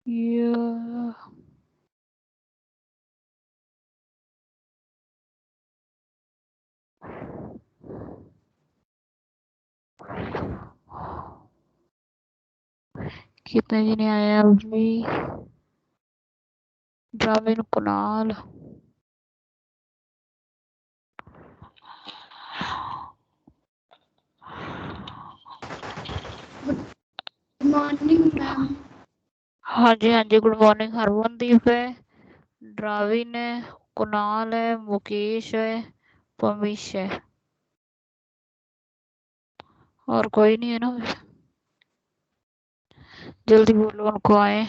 Yeah. कितने जी नहीं आए अभी? ड्राविन, कुणाल, मॉर्निंग मैम। हाँ जी गुड मॉर्निंग। हरमनदीप है, ड्राविन है, कुणाल है, मुकेश है, पमीश है, और कोई नहीं है ना। जल्दी बोलो उनको आए।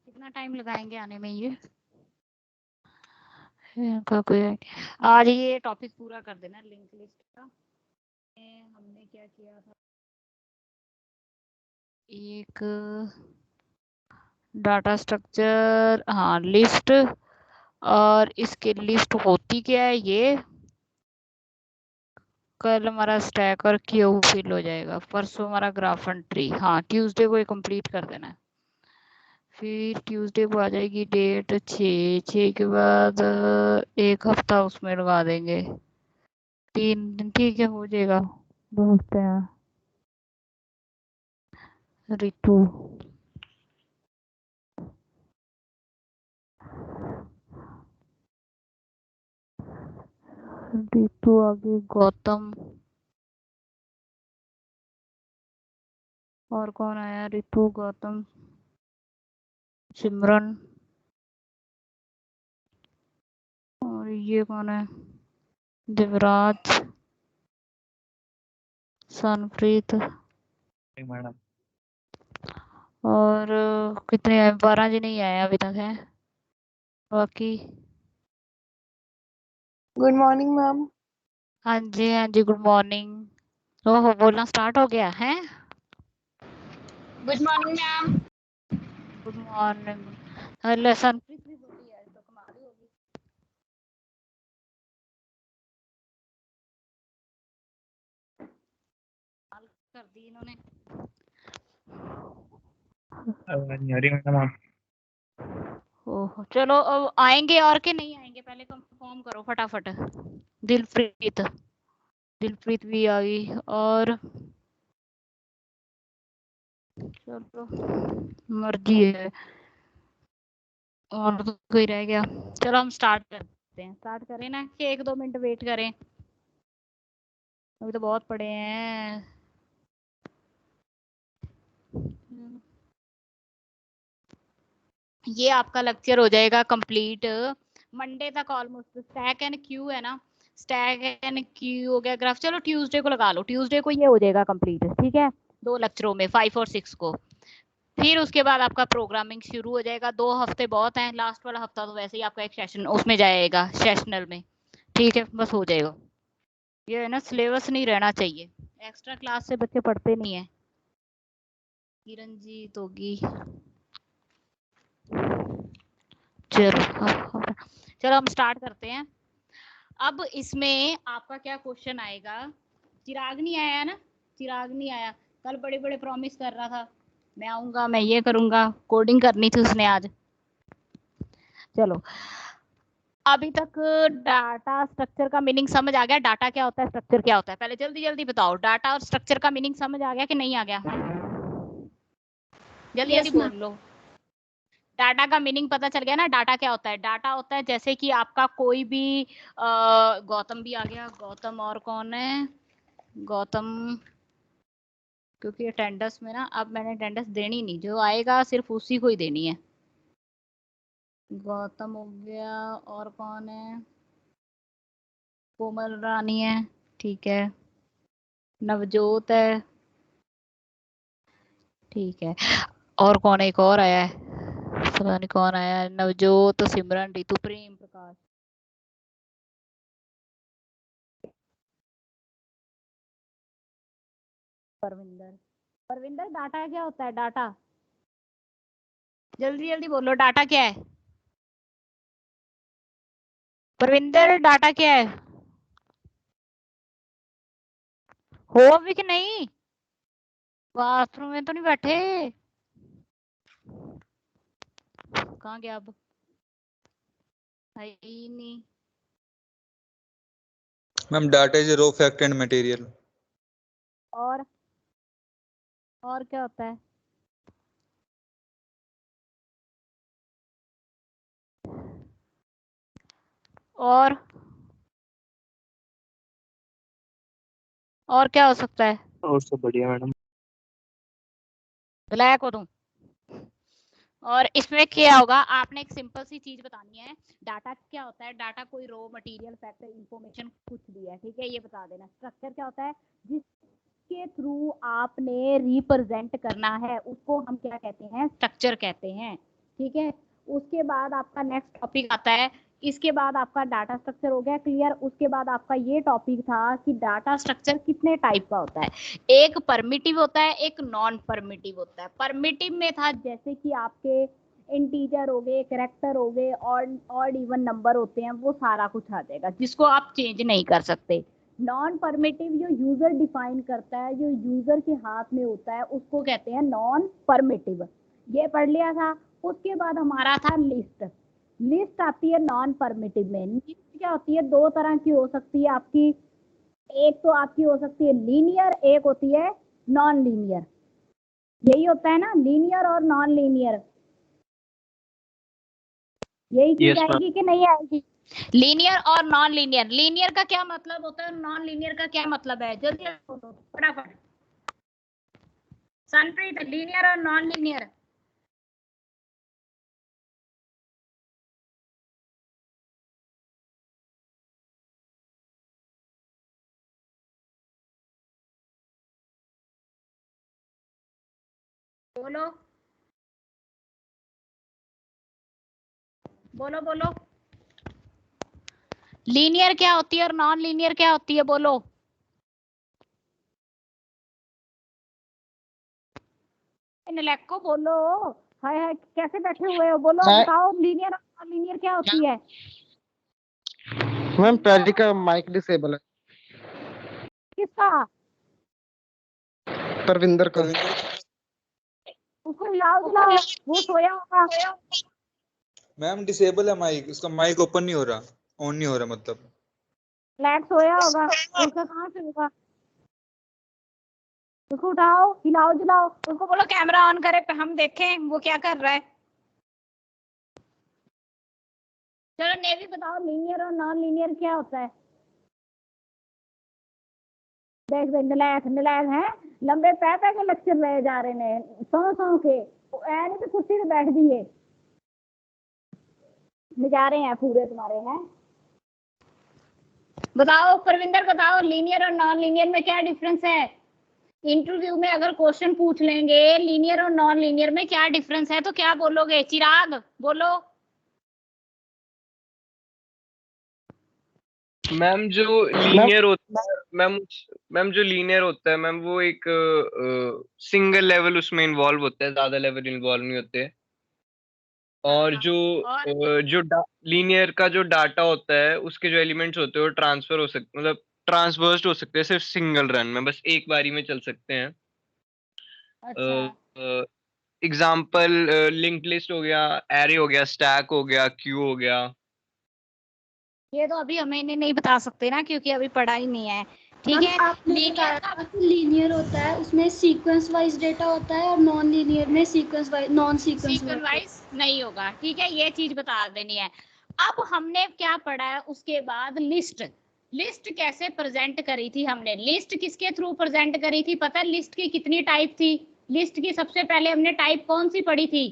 कितना टाइम लगाएंगे आने में ये? इनका कोई आज ये टॉपिक पूरा कर देना लिंक लिस्ट का। हमने क्या किया था, एक डाटा स्ट्रक्चर, हाँ लिस्ट, और इसके लिस्ट होती क्या है ये। कल हमारा स्टैक और क्यू फिल हो जाएगा, परसों हमारा ग्राफ एंड ट्री, हाँ ट्यूसडे को ये कंप्लीट कर देना है। फिर ट्यूसडे को आ जाएगी डेट 6 के बाद एक हफ्ता उसमें लगा देंगे, 3 दिन, ठीक है हो जाएगा। 2 हफ्ते हैं। रितु, रितु आगे गौतम, और कौन आया? रितु, गौतम, सिमरन, और ये कौन है? दिवराज, सनप्रीत, मैडम। और कितने आए? 12 जी नहीं आए अभी तक है बाकी। Good morning ma'am. हाँ जी गुड मॉर्निंग। ओहो बोलना स्टार्ट हो गया है। Good morning ma'am. Good morning. Lesson भी बोली है तो कमाल ही होगी। कर दी इन्होंने। हरी मैडम आप। ओहो चलो अब आएंगे और के नहीं आएंगे, पहले कंफर्म करो फटाफट। दिलप्रीत, दिलप्रीत भी आ गई, और चलो मर्जी है, और तो कोई रह गया। चलो हम स्टार्ट करते हैं। स्टार्ट करें ना कि 1-2 मिनट वेट करें? अभी तो बहुत पड़े हैं। ये आपका लेक्चर हो जाएगा कंप्लीट मंडे तक ऑलमोस्ट। स्टैक एंड क्यू है ना, स्टैक एंड क्यू हो गया ग्राफ। चलो ट्यूसडे को लगा लो, ट्यूसडे को ये हो जाएगा कंप्लीट, ठीक है 2 लेक्चरों में 5 और 6 को। फिर उसके बाद आपका प्रोग्रामिंग शुरू हो जाएगा। 2 हफ्ते बहुत हैं, लास्ट वाला हफ्ता तो वैसे ही आपका एक सेशन उसमें जाएगा सेशनल में, ठीक है बस हो जाएगा। ये है ना सिलेबस नहीं रहना चाहिए, एक्स्ट्रा क्लास से बच्चे पढ़ते नहीं है। किरणजीत होगी, चलो हम स्टार्ट करते हैं। अब इसमें आपका क्या क्वेश्चन आएगा? चिराग नहीं आया ना? चिराग नहीं आया, कल बड़े बड़े प्रॉमिस कर रहा था मैं आऊंगा, मैं ये करूंगा, कोडिंग करनी थी उसने आज। चलो अभी तक डाटा स्ट्रक्चर का मीनिंग समझ आ गया, डाटा क्या होता है, स्ट्रक्चर क्या होता है, पहले जल्दी जल्दी बताओ, डाटा और स्ट्रक्चर का मीनिंग समझ आ गया कि नहीं आ गया? जल्दी जल्दी बोल लो। डाटा का मीनिंग पता चल गया ना? डाटा क्या होता है? डाटा होता है जैसे कि आपका कोई भी गौतम भी आ गया, गौतम और कौन है? गौतम, क्योंकि अटेंडेंस में ना अब मैंने अटेंडेंस देनी नहीं, जो आएगा सिर्फ उसी को ही देनी है। गौतम हो गया, और कौन है? कोमल रानी है, ठीक है, नवजोत है, ठीक है, और कौन है? एक और आया है, पता नहीं कौन आया है, नवजोत, सिमरन, रितु, प्रेम प्रकाश, परविंदर। परविंदर डाटा क्या होता है? डाटा जल्दी जल्दी बोलो, डाटा क्या है? परविंदर डाटा क्या है? हो अभी कि नहीं? बाथरूम में तो नहीं बैठे? कहाँ गया अब? है ही नहीं। Ma'am data is raw fact and material. और क्या होता है? और क्या हो सकता है? और सब बढ़िया मैडम। ब्लैक हो तुम। और इसमें क्या होगा, आपने एक सिंपल सी चीज बतानी है। डाटा क्या होता है? डाटा कोई रो मटेरियल फैक्टर इंफॉर्मेशन कुछ भी है, ठीक है, ये बता देना। स्ट्रक्चर क्या होता है? जिसके थ्रू आपने रिप्रेजेंट करना है उसको हम क्या कहते हैं? स्ट्रक्चर कहते हैं, ठीक है। उसके बाद आपका नेक्स्ट टॉपिक आता है, इसके बाद आपका डाटा स्ट्रक्चर हो गया क्लियर। उसके बाद आपका ये टॉपिक था कि डाटा स्ट्रक्चर कितने टाइप का होता है। एक परमिटिव होता है, एक नॉन परमिटिव होता है। परमिटिव में था जैसे कि आपके इंटीजर हो गए, कैरेक्टर हो गए, और इवन नंबर होते हैं, वो सारा कुछ आ जाएगा जिसको आप चेंज नहीं कर सकते। नॉन परमिटिव जो यूजर डिफाइन करता है, जो यूजर के हाथ में होता है, उसको कहते हैं नॉन परमिटिव। ये पढ़ लिया था। उसके बाद हमारा था लिस्ट। लिस्ट आती है नॉन परमिटिव में। लिस्ट क्या होती है? दो तरह की हो सकती है आपकी। एक तो आपकी हो सकती है लीनियर, एक होती है नॉन लीनियर। यही होता है ना, लीनियर और नॉन लीनियर। यही चीज आएगी कि नहीं आएगी? लीनियर और नॉन लीनियर। लीनियर का क्या मतलब होता है, नॉन लीनियर का क्या मतलब है? जल्दी बोलो फटाफट। सनप्रीत, लीनियर और नॉन लीनियर। बोलो बोलो बोलो। लीनियर क्या होती है और नॉन लीनियर क्या होती है? बोलो। इनलेक्को बोलो। हाय हाय कैसे बैठे हुए हो? बोलो बताओ, लीनियर और नॉन लीनियर क्या होती है? मैम पहले का माइक डिसेबल है। किसका? परविंदर का। उसको हिलाओ दिलाओ, वो सोया होगा। मैम डिसेबल है माइक, उसका माइक ओपन नहीं हो रहा, ऑन नहीं हो रहा मतलब। फ्लैट सोया होगा, उसका कहाँ से होगा? उसको उठाओ, हिलाओ दिलाओ, उसको बोलो कैमरा ऑन करे, हम देखें वो क्या कर रहा है। चलो नेवी बताओ, लीनियर और नॉन लीनियर क्या होता है? देख देख, नलायक नलायक है, लंबे पै के लेक्चर रहे जा रहे ने, सौ के नहीं तो कुर्सी पे बैठ दिए नजारे हैं पूरे तुम्हारे हैं। बताओ परविंदर, बताओ लीनियर और नॉन लीनियर में क्या डिफरेंस है? इंटरव्यू में अगर क्वेश्चन पूछ लेंगे लीनियर और नॉन लीनियर में क्या डिफरेंस है तो क्या बोलोगे? चिराग बोलो। मैम जो लीनियर होता है मैम जो लीनियर होता है मैम, वो एक सिंगल लेवल उसमें इन्वॉल्व होता है, ज्यादा लेवल इन्वॉल्व नहीं होते। और जो और लीनियर का जो डाटा होता है उसके जो एलिमेंट्स होते हैं वो ट्रांसफर हो सकते, मतलब ट्रांसवर्स्ड हो सकते हैं सिर्फ सिंगल रन में, बस एक बारी में चल सकते हैं। अच्छा एग्जाम्पल लिंक्ड लिस्ट हो गया, एरे हो गया, स्टैक हो गया, क्यू हो गया। ये तो अभी हमें नहीं बता सकते ना, क्योंकि अभी पढ़ा ही नहीं है। ठीक है, आपने बताया था कि लीनियर होता है उसमें सीक्वेंस वाइज डेटा होता है और नॉन लीनियर में sequence wise non sequence wise नहीं होगा। ठीक है, ये चीज बता देनी है। अब हमने क्या पढ़ा है उसके बाद, लिस्ट कैसे प्रेजेंट करी थी हमने, लिस्ट किसके थ्रू प्रेजेंट करी थी पता है? लिस्ट की कितनी टाइप थी? लिस्ट की सबसे पहले हमने टाइप कौन सी पढ़ी थी?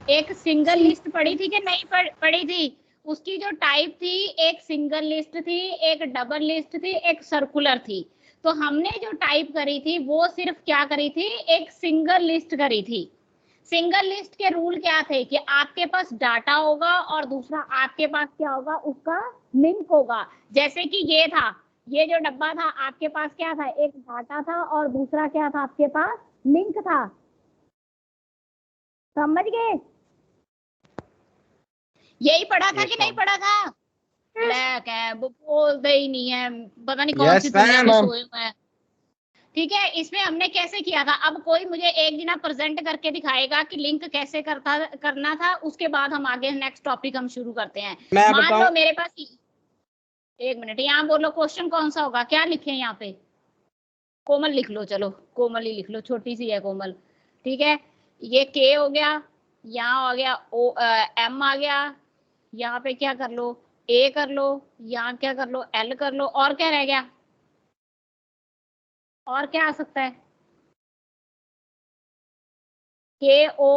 एक सिंगल लिस्ट पढ़ी थी कि नहीं पढ़ी थी? उसकी जो टाइप थी, एक सिंगल लिस्ट थी, एक डबल लिस्ट थी, एक सर्कुलर थी। तो हमने जो टाइप करी थी वो सिर्फ क्या करी थी? एक सिंगल लिस्ट करी थी। सिंगल लिस्ट के रूल क्या थे कि आपके पास डाटा होगा और दूसरा आपके पास क्या होगा? उसका लिंक होगा। जैसे कि ये था, ये जो डब्बा था आपके पास क्या था? एक डाटा था और दूसरा क्या था? आपके पास लिंक था। समझ गए? यही पढ़ा था कि नहीं पढ़ा था? ब्लैक है वो बोलते ही नहीं है, पता नहीं कौन सी दुनिया में सोए हुए हैं। ठीक है, इसमें हमने कैसे किया था? अब कोई मुझे एक दिन प्रेजेंट करके दिखाएगा कि लिंक कैसे करना था, उसके बाद हम आगे नेक्स्ट टॉपिक हम शुरू करते हैं। मान लो मेरे पास, एक मिनट, यहाँ बोलो क्वेश्चन कौन सा होगा? क्या लिखे यहाँ पे? कोमल लिख लो, चलो कोमल ही लिख लो, छोटी सी है कोमल। ठीक है, ये के हो गया, यहाँ आ गया ओ एम आ गया, यहाँ पे क्या कर लो? ए कर लो, यहाँ क्या कर लो? एल कर लो, और क्या रह गया? और क्या आ सकता है? के ओ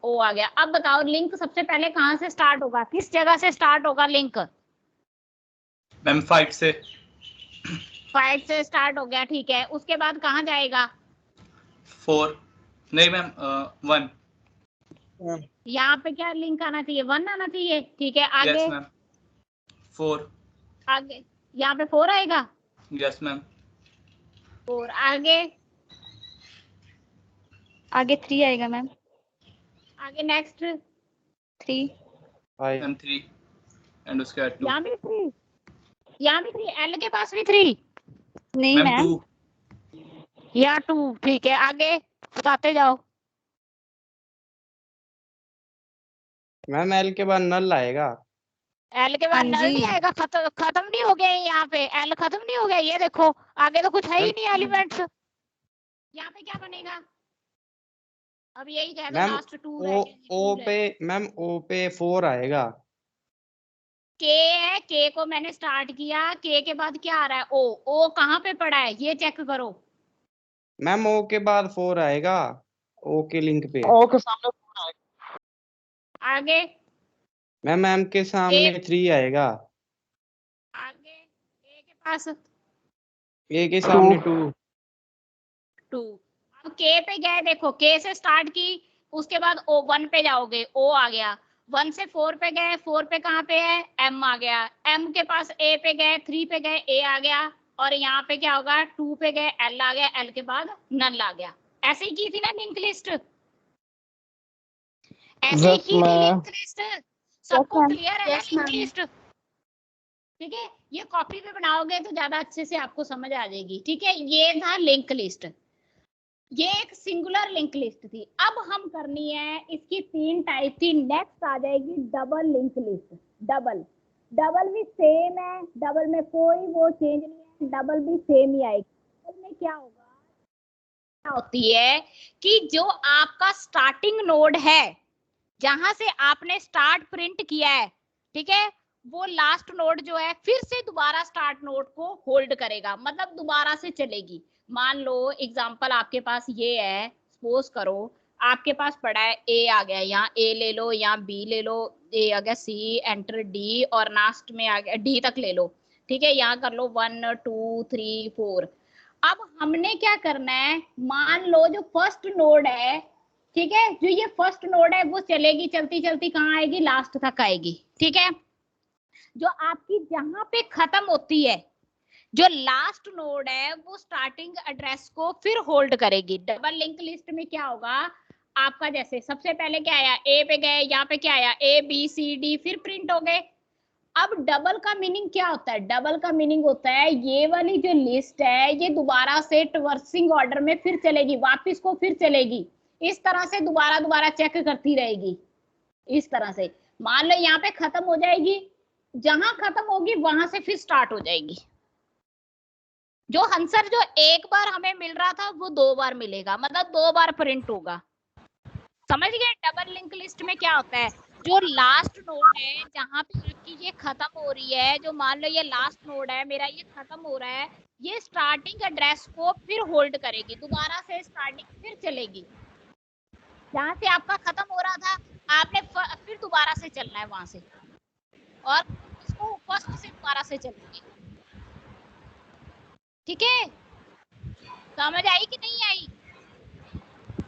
ओ आ गया। अब बताओ लिंक सबसे पहले कहाँ से स्टार्ट होगा? किस जगह से स्टार्ट होगा लिंक? मैम 5 से। 5 से स्टार्ट हो गया, ठीक है। उसके बाद कहाँ जाएगा? 4 नहीं मैम 1। यहाँ पे क्या लिंक आना चाहिए? 1 आना चाहिए, ठीक है। आगे? Yes ma'am 4। आगे यहाँ पे 4 आएगा। यस मैम 4 आगे? आगे 3 आएगा मैम। आगे नेक्स्ट 3 मैम 3 एंड उसके बाद 2। यहाँ भी 3, यहाँ भी 3, एल के पास भी 3 नहीं मैम मैम 2। या 2, ठीक है। आगे बताते जाओ। मैम एल के बाद नल आएगा। एल के बाद नल नहीं आएगा, खत्म नहीं हो गया यहाँ पे, एल खत्म नहीं हो गया। ये देखो आगे तो कुछ है ही नहीं एलिमेंट्स। यहाँ पे क्या बनेगा? अब यही कह दो, मैम लास्ट 2 ओ पे मैम ओ पे 4 आएगा। के है, के को मैंने स्टार्ट किया, के के बाद क्या आ रहा है? ओ कहाँ पे पड़ा है ये चेक करो। मैम ओ के बाद 4 आएगा, ओ के लिंक पे। ओ के सामने 4 आएगा। आगे मैम एम के सामने 3 आएगा। आगे ए के पास ए के सामने 2। अब के पे गए, देखो के से स्टार्ट की, उसके बाद ओ 1 पे जाओगे, ओ आ गया। 1 से 4 पे गए, 4 पे कहाँ पे है? एम आ गया। एम के पास ए पे गए, 3 पे गए, ए आ गया। और यहाँ पे क्या होगा? 2 पे गए, एल आ गया। एल के बाद नल आ गया। ऐसे ही की थी ना लिंक लिस्ट? ऐसे ही की थी लिंक लिस्ट। सबको क्लियर है लिंक लिस्ट? ठीक है, ये कॉपी पे बनाओगे तो ज्यादा अच्छे से आपको समझ आ जाएगी। ठीक है, ये था लिंक लिस्ट, ये एक सिंगुलर लिंक लिस्ट थी। अब हम करनी है, इसकी 3 टाइप थी। नेक्स्ट आ जाएगी डबल लिंक लिस्ट। डबल भी सेम है, डबल में कोई वो चेंज नहीं है, डबल भी सेम ही आएगी। डबल में क्या होगा? क्या होती है कि जो आपका स्टार्टिंग नोड है, जहां से आपने स्टार्ट प्रिंट किया है, ठीक है, वो लास्ट नोड जो है फिर से दोबारा स्टार्ट नोड को होल्ड करेगा, मतलब दोबारा से चलेगी। मान लो एग्जांपल आपके पास ये है, सपोज करो आपके पास पड़ा है ए आ गया, यहाँ ए ले लो, यहाँ बी ले लो, ए आ गया, सी, एंटर डी, और लास्ट में आ गया डी तक ले लो। ठीक है, यहाँ कर लो 1 2 3 4। अब हमने क्या करना है? मान लो जो फर्स्ट नोड है, ठीक है, जो ये फर्स्ट नोड है वो चलेगी, चलती चलती कहाँ आएगी? लास्ट तक आएगी। ठीक है, जो आपकी जहां पे खत्म होती है, जो लास्ट नोड है, वो स्टार्टिंग एड्रेस को फिर होल्ड करेगी। डबल लिंक लिस्ट में क्या होगा आपका? जैसे सबसे पहले क्या आया? ए पे गए, यहाँ पे क्या आया? ए बी सी डी, फिर प्रिंट हो गए। अब डबल का मीनिंग क्या होता है? डबल का मीनिंग होता है ये वाली जो लिस्ट है ये दोबारा से ट्रवर्सिंग ऑर्डर में फिर चलेगी, वापस को फिर चलेगी, इस तरह से दोबारा दोबारा चेक करती रहेगी। इस तरह से मान लो यहाँ पे खत्म हो जाएगी, जहां खत्म होगी वहां से फिर स्टार्ट हो जाएगी। जो आंसर जो एक बार हमें मिल रहा था वो 2 बार मिलेगा, मतलब 2 बार प्रिंट होगा। समझ गए? डबल लिंक लिस्ट में क्या होता है, जो लास्ट नोड है जहां पे आपकी ये खत्म हो रही है, जो मान लो ये लास्ट नोड है मेरा, ये खत्म हो रहा है, ये स्टार्टिंग एड्रेस को फिर होल्ड करेगी, दोबारा से स्टार्टिंग फिर चलेगी। जहां से आपका खत्म हो रहा था आपने फिर दोबारा से चलना है वहां से, और इसको फर्स्ट से दोबारा से चलेंगे। ठीक है, समझ आई कि नहीं आई?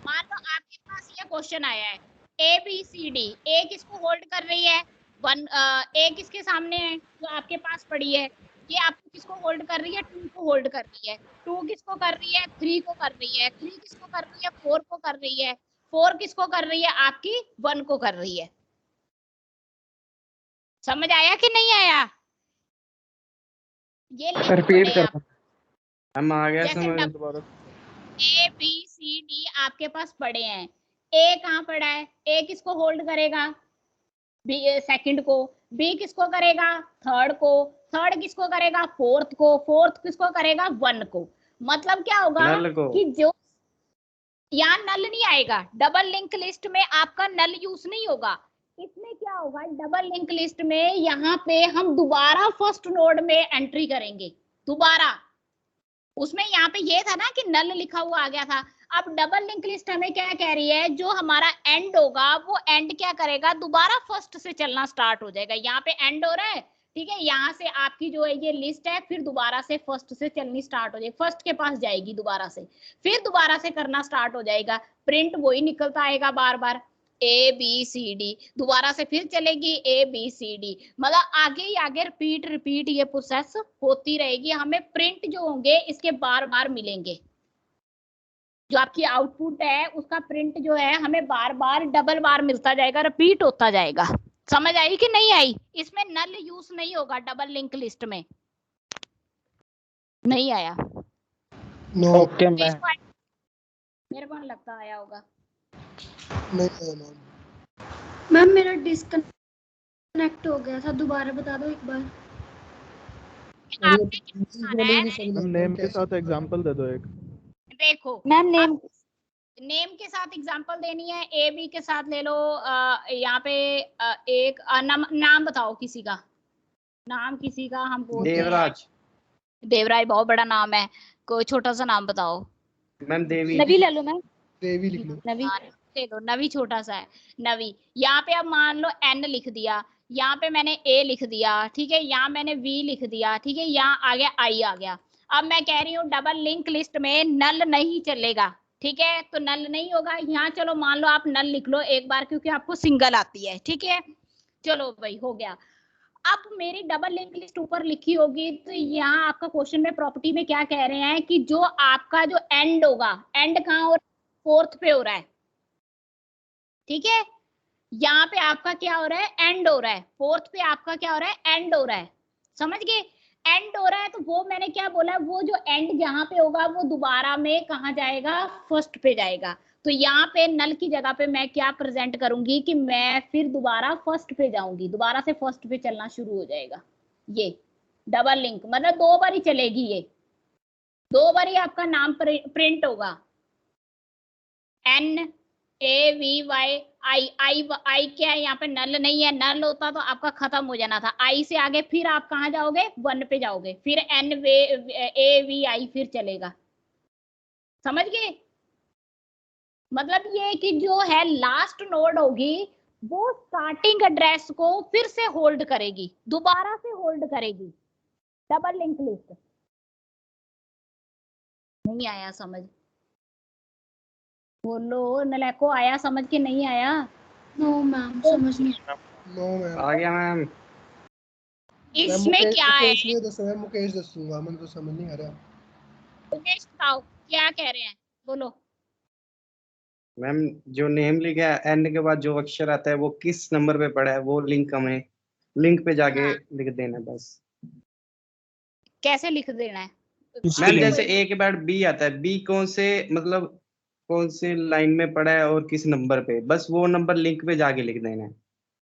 मान लो आपके पास ये क्वेश्चन आया है ए बी सी डी, ए किसको होल्ड कर रही है, ए किसके सामने है जो आपके पास पड़ी है, ये आपको किसको होल्ड कर रही है, 2 को होल्ड कर रही है, 2 किसको कर रही है, 3 को कर रही है, 3 किसको कर रही है, 4 को कर रही है, 4 किसको कर रही है, आपकी 1 को कर रही है। समझ आया कि नहीं आया? ये रिपीट कर, हम आ गया समझ दोबारा। ए बी सी डी आपके पास पड़े हैं, ए कहाँ पड़ा है, ए किसको होल्ड करेगा, बी सेकंड को, बी किसको करेगा, थर्ड को, थर्ड किसको करेगा, फोर्थ को, फोर्थ किसको करेगा, 1 को। मतलब क्या होगा कि जो यहाँ नल नहीं आएगा, डबल लिंक लिस्ट में आपका नल यूज नहीं होगा। इसमें क्या होगा, डबल लिंक लिस्ट में यहाँ पे हम दोबारा फर्स्ट नोड में एंट्री करेंगे दोबारा। उसमें यहाँ पे ये था ना कि नल लिखा हुआ आ गया था, अब डबल लिंक लिस्ट हमें क्या कह रही है, जो हमारा एंड होगा वो एंड क्या करेगा, दोबारा फर्स्ट से चलना स्टार्ट हो जाएगा। यहाँ पे एंड हो रहा है, ठीक है, यहाँ से आपकी जो है ये लिस्ट है फिर दोबारा से फर्स्ट से चलनी स्टार्ट हो जाएगी, फर्स्ट के पास जाएगी दोबारा से, फिर दोबारा से करना स्टार्ट हो जाएगा। प्रिंट वही निकलता आएगा बार बार, ए बी सी डी, दोबारा से फिर चलेगी ए बी सी डी, मतलब आगे ही आगे रिपीट ये प्रोसेस होती रहेगी। हमें प्रिंट जो होंगे इसके बार बार मिलेंगे, जो आपकी आउटपुट है उसका प्रिंट जो है हमें बार बार डबल बार मिलता जाएगा, रिपीट होता जाएगा। समझ आई कि नहीं आई? इसमें नल यूज नहीं होगा डबल लिंक लिस्ट में। नहीं आया? ओके मेरे को नहीं लगता आया होगा। मैम मेरा डिस्कनेक्ट हो गया था, दोबारा बता दो एक बार। आपने क्या बताना है? नेम के साथ एग्जांपल दे दो एक। देखो मैम नेम के साथ एग्जांपल देनी है, ए बी के साथ ले लो। यहाँ पे एक नाम बताओ किसी का, नाम किसी का हम बोलते हैं देवराज। देवराज बहुत बड़ा नाम है, कोई छोटा सा नाम बताओ। मैम देवी। नवी ले लो मैम, देवी लिख लो। नवी ले लो, नवी छोटा सा है, नवी। यहाँ पे अब मान लो एन लिख दिया, यहाँ पे मैंने ए लिख दिया, ठीक है, यहाँ मैंने वी लिख दिया, ठीक है, यहाँ आ गया आई आ गया। अब मैं कह रही हूँ डबल लिंक लिस्ट में नल नहीं चलेगा, ठीक है, तो नल नहीं होगा यहाँ। चलो मान लो आप नल लिख लो एक बार, क्योंकि आपको सिंगल आती है, ठीक है, चलो भाई हो गया। अब मेरी डबल लिंक लिस्ट ऊपर लिखी होगी, तो यहाँ आपका क्वेश्चन में प्रॉपर्टी में क्या कह रहे हैं कि जो आपका जो एंड होगा, एंड कहाँ हो रहा है, फोर्थ पे हो रहा है, ठीक है, यहाँ पे आपका क्या हो रहा है, एंड हो रहा है, फोर्थ पे आपका क्या हो रहा है, एंड हो रहा है। समझ गए? एंड हो रहा है, तो वो मैंने क्या बोला, वो जो एंड जहां पे होगा वो दोबारा में कहाँ जाएगा, फर्स्ट पे जाएगा। तो यहाँ पे नल की जगह पे मैं क्या प्रेजेंट करूंगी कि मैं फिर दोबारा फर्स्ट पे जाऊंगी, दोबारा से फर्स्ट पे चलना शुरू हो जाएगा। ये डबल लिंक मतलब 2 बार ही चलेगी, ये 2 बार ही आपका नाम प्रिंट होगा। एन ए वी वाई आई, आई क्या है, यहाँ पे नल नहीं है, नल होता तो आपका खत्म हो जाना था। आई से आगे फिर आप कहाँ जाओगे, 1 पे जाओगे, फिर एन ए वी आई फिर चलेगा। समझ गए? मतलब ये कि जो है लास्ट नोड होगी वो स्टार्टिंग एड्रेस को फिर से होल्ड करेगी, दोबारा से होल्ड करेगी। Double link list. नहीं आया समझ? बोलो नलैको, आया समझ के नहीं आया? नो मैम समझ नहीं। No ma'am. आ गया मैम। इसमें क्या है, मुकेश दसूंगा, मुझे तो समझ नहीं आ रहा। मुकेश बताओ क्या कह रहे हैं, बोलो। मैम जो नेम लिखा है एंड के बाद जो अक्षर आता है वो किस नंबर पे पड़ा है वो लिंक हमें लिंक पे जाके लिख देना बस। कैसे लिख देना है? मैम जैसे ए के बाद बी आता है, बी कौन से मतलब कौन से लाइन में पड़ा है और किस नंबर पे, बस वो नंबर लिंक पे जाके लिख देना है।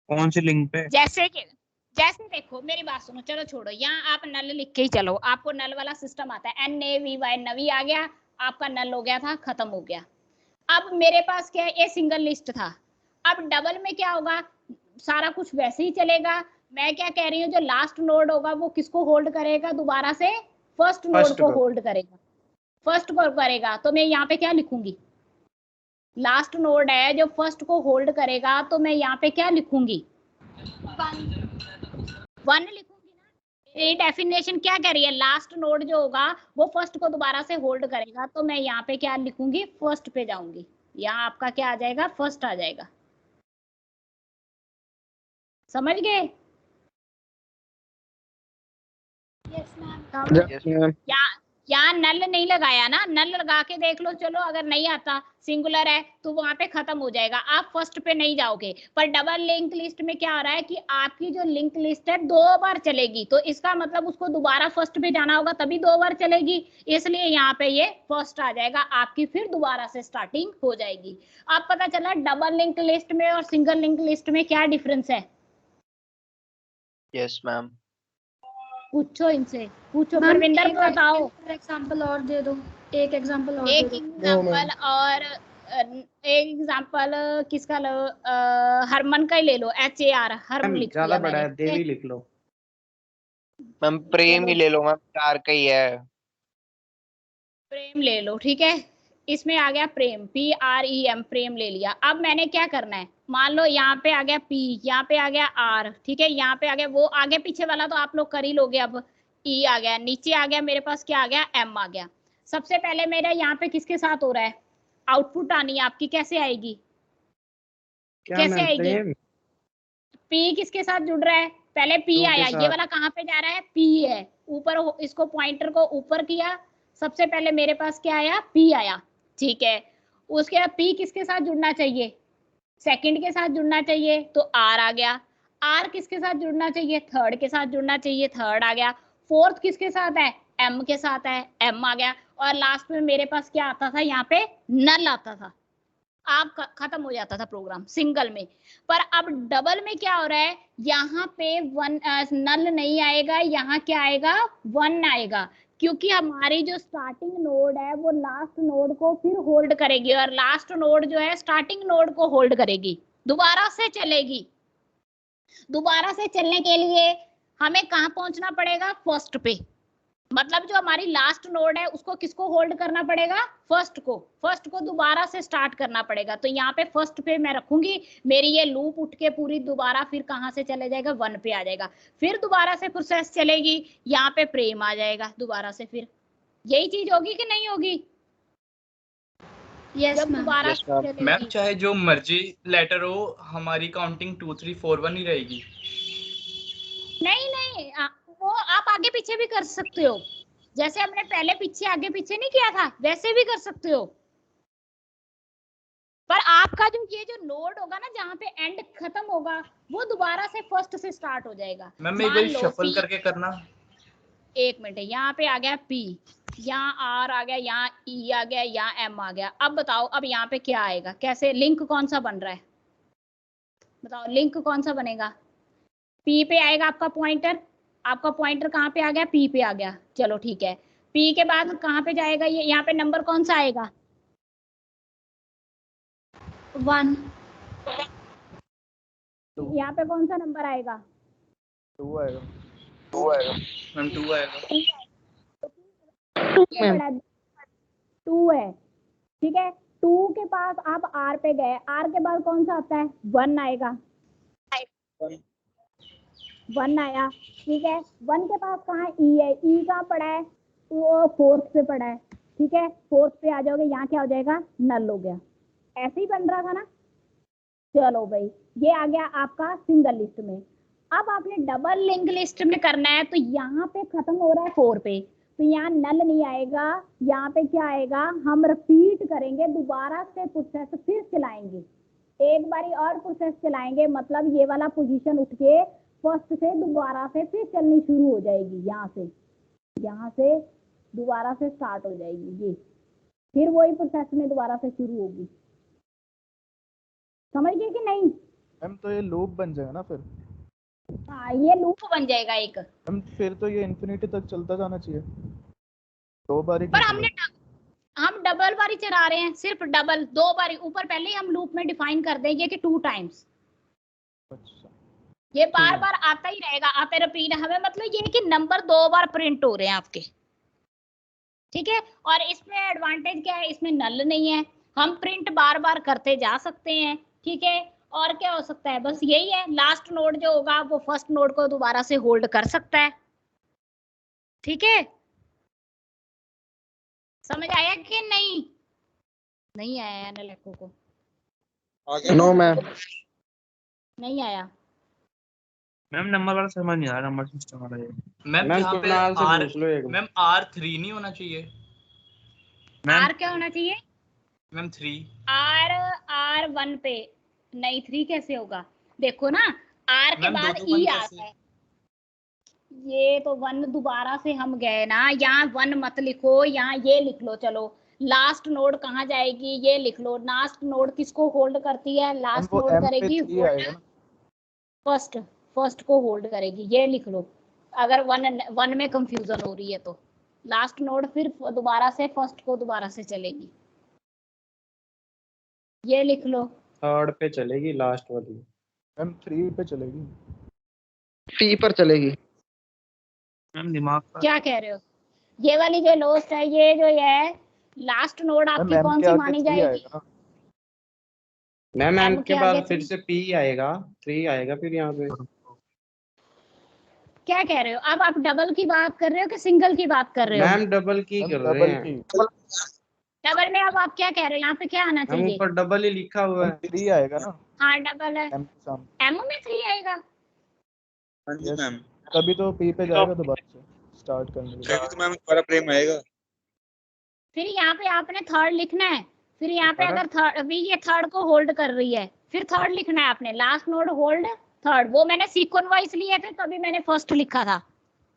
कौन सी लिंक पे? जैसे देखो मेरी बात सुनो, चलो छोड़ो, यहाँ आप नल लिख के ही चलो, आपको नल वाला सिस्टम आता है, NAVY नवी आ गया, आपका नल हो गया था, खत्म हो गया। अब मेरे पास क्या है, ये सिंगल लिस्ट था। अब डबल में क्या होगा, सारा कुछ वैसे ही चलेगा। मैं क्या कह रही हूँ, जो लास्ट नोड होगा वो किसको होल्ड करेगा दोबारा से, फर्स्ट नोड को होल्ड करेगा, फर्स्ट को करेगा। तो मैं यहाँ पे क्या लिखूंगी, लास्ट नोड है जो फर्स्ट को होल्ड करेगा, तो मैं यहाँ पे क्या लिखूंगी, 1 लिखूंगी ना। ये डेफिनेशन क्या कह रही है, लास्ट नोड जो होगा वो फर्स्ट को दोबारा से होल्ड करेगा, तो मैं यहाँ पे क्या लिखूंगी, फर्स्ट पे जाऊंगी। यहाँ आपका क्या आ जाएगा, फर्स्ट आ जाएगा। समझ गए? Yes ma'am. यहाँ नल नहीं लगाया ना, नल लगा के देख लो, चलो अगर नहीं आता, सिंगुलर है तो वहां पे खत्म हो जाएगा, आप फर्स्ट पे नहीं जाओगे। पर डबल लिंक लिस्ट में क्या हो रहा है कि आपकी जो लिंक लिस्ट है 2 बार चलेगी, तो इसका मतलब उसको दोबारा फर्स्ट पे जाना होगा, तभी 2 बार चलेगी, इसलिए यहाँ पे ये फर्स्ट आ जाएगा आपकी, फिर दोबारा से स्टार्टिंग हो जाएगी। अब पता चला डबल लिंक लिस्ट में और सिंगल लिंक लिस्ट में क्या डिफरेंस है? Yes ma'am. पूछो इनसे, पूछो। मैम, परविंदर एक बताओ, एग्जांपल और दे दो, एक एग्जांपल और एक दे दो। एग्जांपल और एक एग्जांपल किसका लो, हरमन का ही ले लो, HAR, हरमन मैम लिख ज्यादा दिया बड़ा है, मैंने। देवी लिख लो। मैम प्रेम ही ले लो मैम, 4 का ही है। प्रेम ले लो, ठीक है, इसमें आ गया प्रेम, PREM, प्रेम ले लिया। अब मैंने क्या करना है, मान लो यहाँ पे आ गया P, यहाँ पे आ गया R, ठीक है, यहाँ पे आ गया, वो आगे पीछे वाला तो आप लोग कर ही लोगे। अब E आ गया, नीचे आ गया, मेरे पास क्या आ गया, M आ गया। सबसे पहले मेरा यहाँ पे किसके साथ हो रहा है, आउटपुट आनी है आपकी, कैसे आएगी, क्या कैसे मैम, आएगी? प्रेम P किसके साथ जुड़ रहा है, पहले P 2 के आया, ये साथ। वाला कहाँ पे जा रहा है, P है, ऊपर इसको पॉइंटर को ऊपर किया, सबसे पहले मेरे पास क्या आया, P आया, ठीक है। उसके बाद P किसके साथ जुड़ना चाहिए, सेकंड के साथ जुड़ना चाहिए, तो R आ गया। R किसके साथ जुड़ना चाहिए, थर्ड के साथ जुड़ना चाहिए, थर्ड आ गया। फोर्थ किसके साथ है, M के साथ है, M आ गया। और लास्ट में मेरे पास क्या आता था, यहाँ पे नल आता था, आप खत्म हो जाता था प्रोग्राम सिंगल में। पर अब डबल में क्या हो रहा है, यहाँ पे नल नहीं आएगा, यहाँ क्या आएगा, 1 आएगा, क्योंकि हमारी जो स्टार्टिंग नोड है वो लास्ट नोड को फिर होल्ड करेगी, और लास्ट नोड जो है स्टार्टिंग नोड को होल्ड करेगी, दोबारा से चलेगी। दोबारा से चलने के लिए हमें कहाँ पहुंचना पड़ेगा, फर्स्ट पे। मतलब जो हमारी लास्ट नोड है उसको किसको होल्ड करना पड़ेगा, फर्स्ट को दोबारा से स्टार्ट करना पड़ेगा। तो यहाँ पे फर्स्ट पे मैं रखूंगी, मेरी ये लूप उठ के पूरी दोबारा फिर कहाँ से चले जाएगा, 1 पे आ जाएगा, फिर दोबारा से प्रोसेस चलेगी, यहाँ पे प्रेम आ जाएगा दोबारा से, फिर यही चीज होगी कि नहीं होगी? यस जब मैम। दोबारा Yes, से ma'am. चलेगी। मैम चाहे जो मर्जी लेटर हो, हमारी काउंटिंग 2 3 4 1 ही रहेगी। नहीं, वो आप आगे पीछे भी कर सकते हो, जैसे हमने पहले पीछे आगे पीछे नहीं किया था, वैसे भी कर सकते हो। पर आपका जो ये जो नोड होगा ना, जहाँ पे एंड खत्म होगा, वो दोबारा से फर्स्ट से स्टार्ट हो जाएगा। मैम एक मान बार लो शफल P, करके करना। एक मिनट, यहाँ पे आ गया P, यहाँ R आ गया, यहाँ E आ गया, यहाँ M आ गया। अब बताओ, अब यहाँ पे क्या आएगा, कैसे लिंक कौन सा बन रहा है, बताओ लिंक कौन सा बनेगा? P पे आएगा आपका पॉइंटर, आपका पॉइंटर कहाँ पे आ गया, P पे आ गया, चलो ठीक है। P के बाद कहाँ पे जाएगा, ये यहाँ पे नंबर कौन सा आएगा, 1। यहाँ पे कौन सा नंबर आएगा, 2 आएगा। मैम 2 आएगा। 2 है, ठीक है। 2 के पास आप R पे गए, R के बाद कौन सा आता है, 1 आएगा, 1 आया, ठीक है। 1 के पास कहाँ E है, E कहाँ पड़ा है, वो 4th पे पड़ा है, ठीक है। 4th पे आ जाओगे, यहाँ क्या हो जाएगा, नल हो गया। ऐसे ही बन रहा था ना, चलो भाई, ये आ गया आपका सिंगल लिस्ट में। अब आपने डबल लिंक लिस्ट में करना है, तो यहाँ पे खत्म हो रहा है 4 पे, तो यहाँ नल नहीं आएगा, यहाँ पे क्या आएगा, हम रिपीट करेंगे, दोबारा से प्रोसेस फिर चलाएंगे, एक बारी और प्रोसेस चलाएंगे, मतलब ये वाला पोजीशन उठ के फर्स्ट से दोबारा से फिर चलनी शुरू हो जाएगी, यहाँ से दोबारा से स्टार्ट हो जाएगी ये, फिर वही प्रोसेस में दोबारा से शुरू होगी। समझ गए कि नहीं? मैम तो ये लूप बन जाएगा ना फिर। हाँ, ये लूप बन जाएगा एक। मैम फिर तो ये इन्फिनिटी तक चलता जाना चाहिए, 2 बार ही पर क्यों हमने चला? हम डबल बारी चला रहे हैं, सिर्फ डबल 2 बारी। ऊपर पहले ही हम लूप में डिफाइन कर देंगे कि 2 टाइम्स, अच्छा ये बार बार आता ही रहेगा, आते रिपीट। हमें मतलब ये है कि नंबर 2 बार प्रिंट हो रहे हैं आपके, ठीक है। और इसमें एडवांटेज क्या है, इसमें नल नहीं है, हम प्रिंट बार बार करते जा सकते हैं, ठीक है। और क्या हो सकता है, बस यही है, लास्ट नोड जो होगा वो फर्स्ट नोड को दोबारा से होल्ड कर सकता है, ठीक है। समझ आया कि नहीं? नहीं आया नलेको को? No ma'am. नहीं आया? मैम नंबर वाला समझ नहीं आ रहा, नंबर सिस्टम वाला ये। मैम मैम यहाँ पे कुणाल से आर, पूछ लो एक। मैम R3 नहीं होना चाहिए मैम आर क्या होना चाहिए? मैम 3। आर 1 पे नहीं, 3 कैसे होगा? देखो ना, आर के मैम बाद 2 ई 1 आता कैसे? है, ये तो 1 दोबारा से हम गए ना, यहाँ 1 मत लिखो, यहाँ ये लिख लो। चलो, लास्ट नोड कहाँ जाएगी ये लिख लो। लास्ट नोड किसको होल्ड करती है? मैम लास्ट वो नोड M पे करेगी 3 होल्ड आएगा ना। फर्स्ट को होल्ड करेगी, ये लिख लो। अगर 1 में कंफ्यूजन हो रही है तो लास्ट नोड फिर दोबारा से फर्स्ट को दोबारा से चलेगी, ये लिख लो। थर्ड पे चलेगी लास्ट वाली। मैम 3 पे चलेगी। टी पर चलेगी। मैम दिमाग का क्या कह रहे हो? ये वाली जो लोस्ट है, ये जो है लास्ट नोड मैम आपकी M कौन के सी आगे मानी 3 जाएगी? आएगा ना। मैम एम M के के बाद आगे फिर 3? से P आएगा, 3 आएगा फिर यहाँ पे। क्या कह रहे हो? अब आप डबल की बात कर रहे हो कि सिंगल की बात कर रहे हो? मैम डबल की मैम कर रहे डबल हैं। की। डबल में अब आप क्या कह रहे हो? यहाँ पे क्या आना हम चाहिए? ऊपर डबल ही लिखा हुआ मैम है। 3 आएगा ना हाँ, डबल है। M के सामने। M में 3 आएगा। हाँ जी Yes, मैम, तभी तो P पे जाएगा दोबारा से स्टार्ट करने के लिए। तभी तो मैम दोबारा प्रेम आएगा। फिर यहाँ पे आपने थर्ड लिखना है, फिर यहाँ पे दोबारा? अगर थर्ड, अभी ये थर्ड को होल्ड कर रही है, फिर थर्ड लिखना है आपने। लास्ट नोड होल्ड थर्ड, वो मैंने सीक्वेंस वाइज लिए थे तभी मैंने फर्स्ट लिखा था,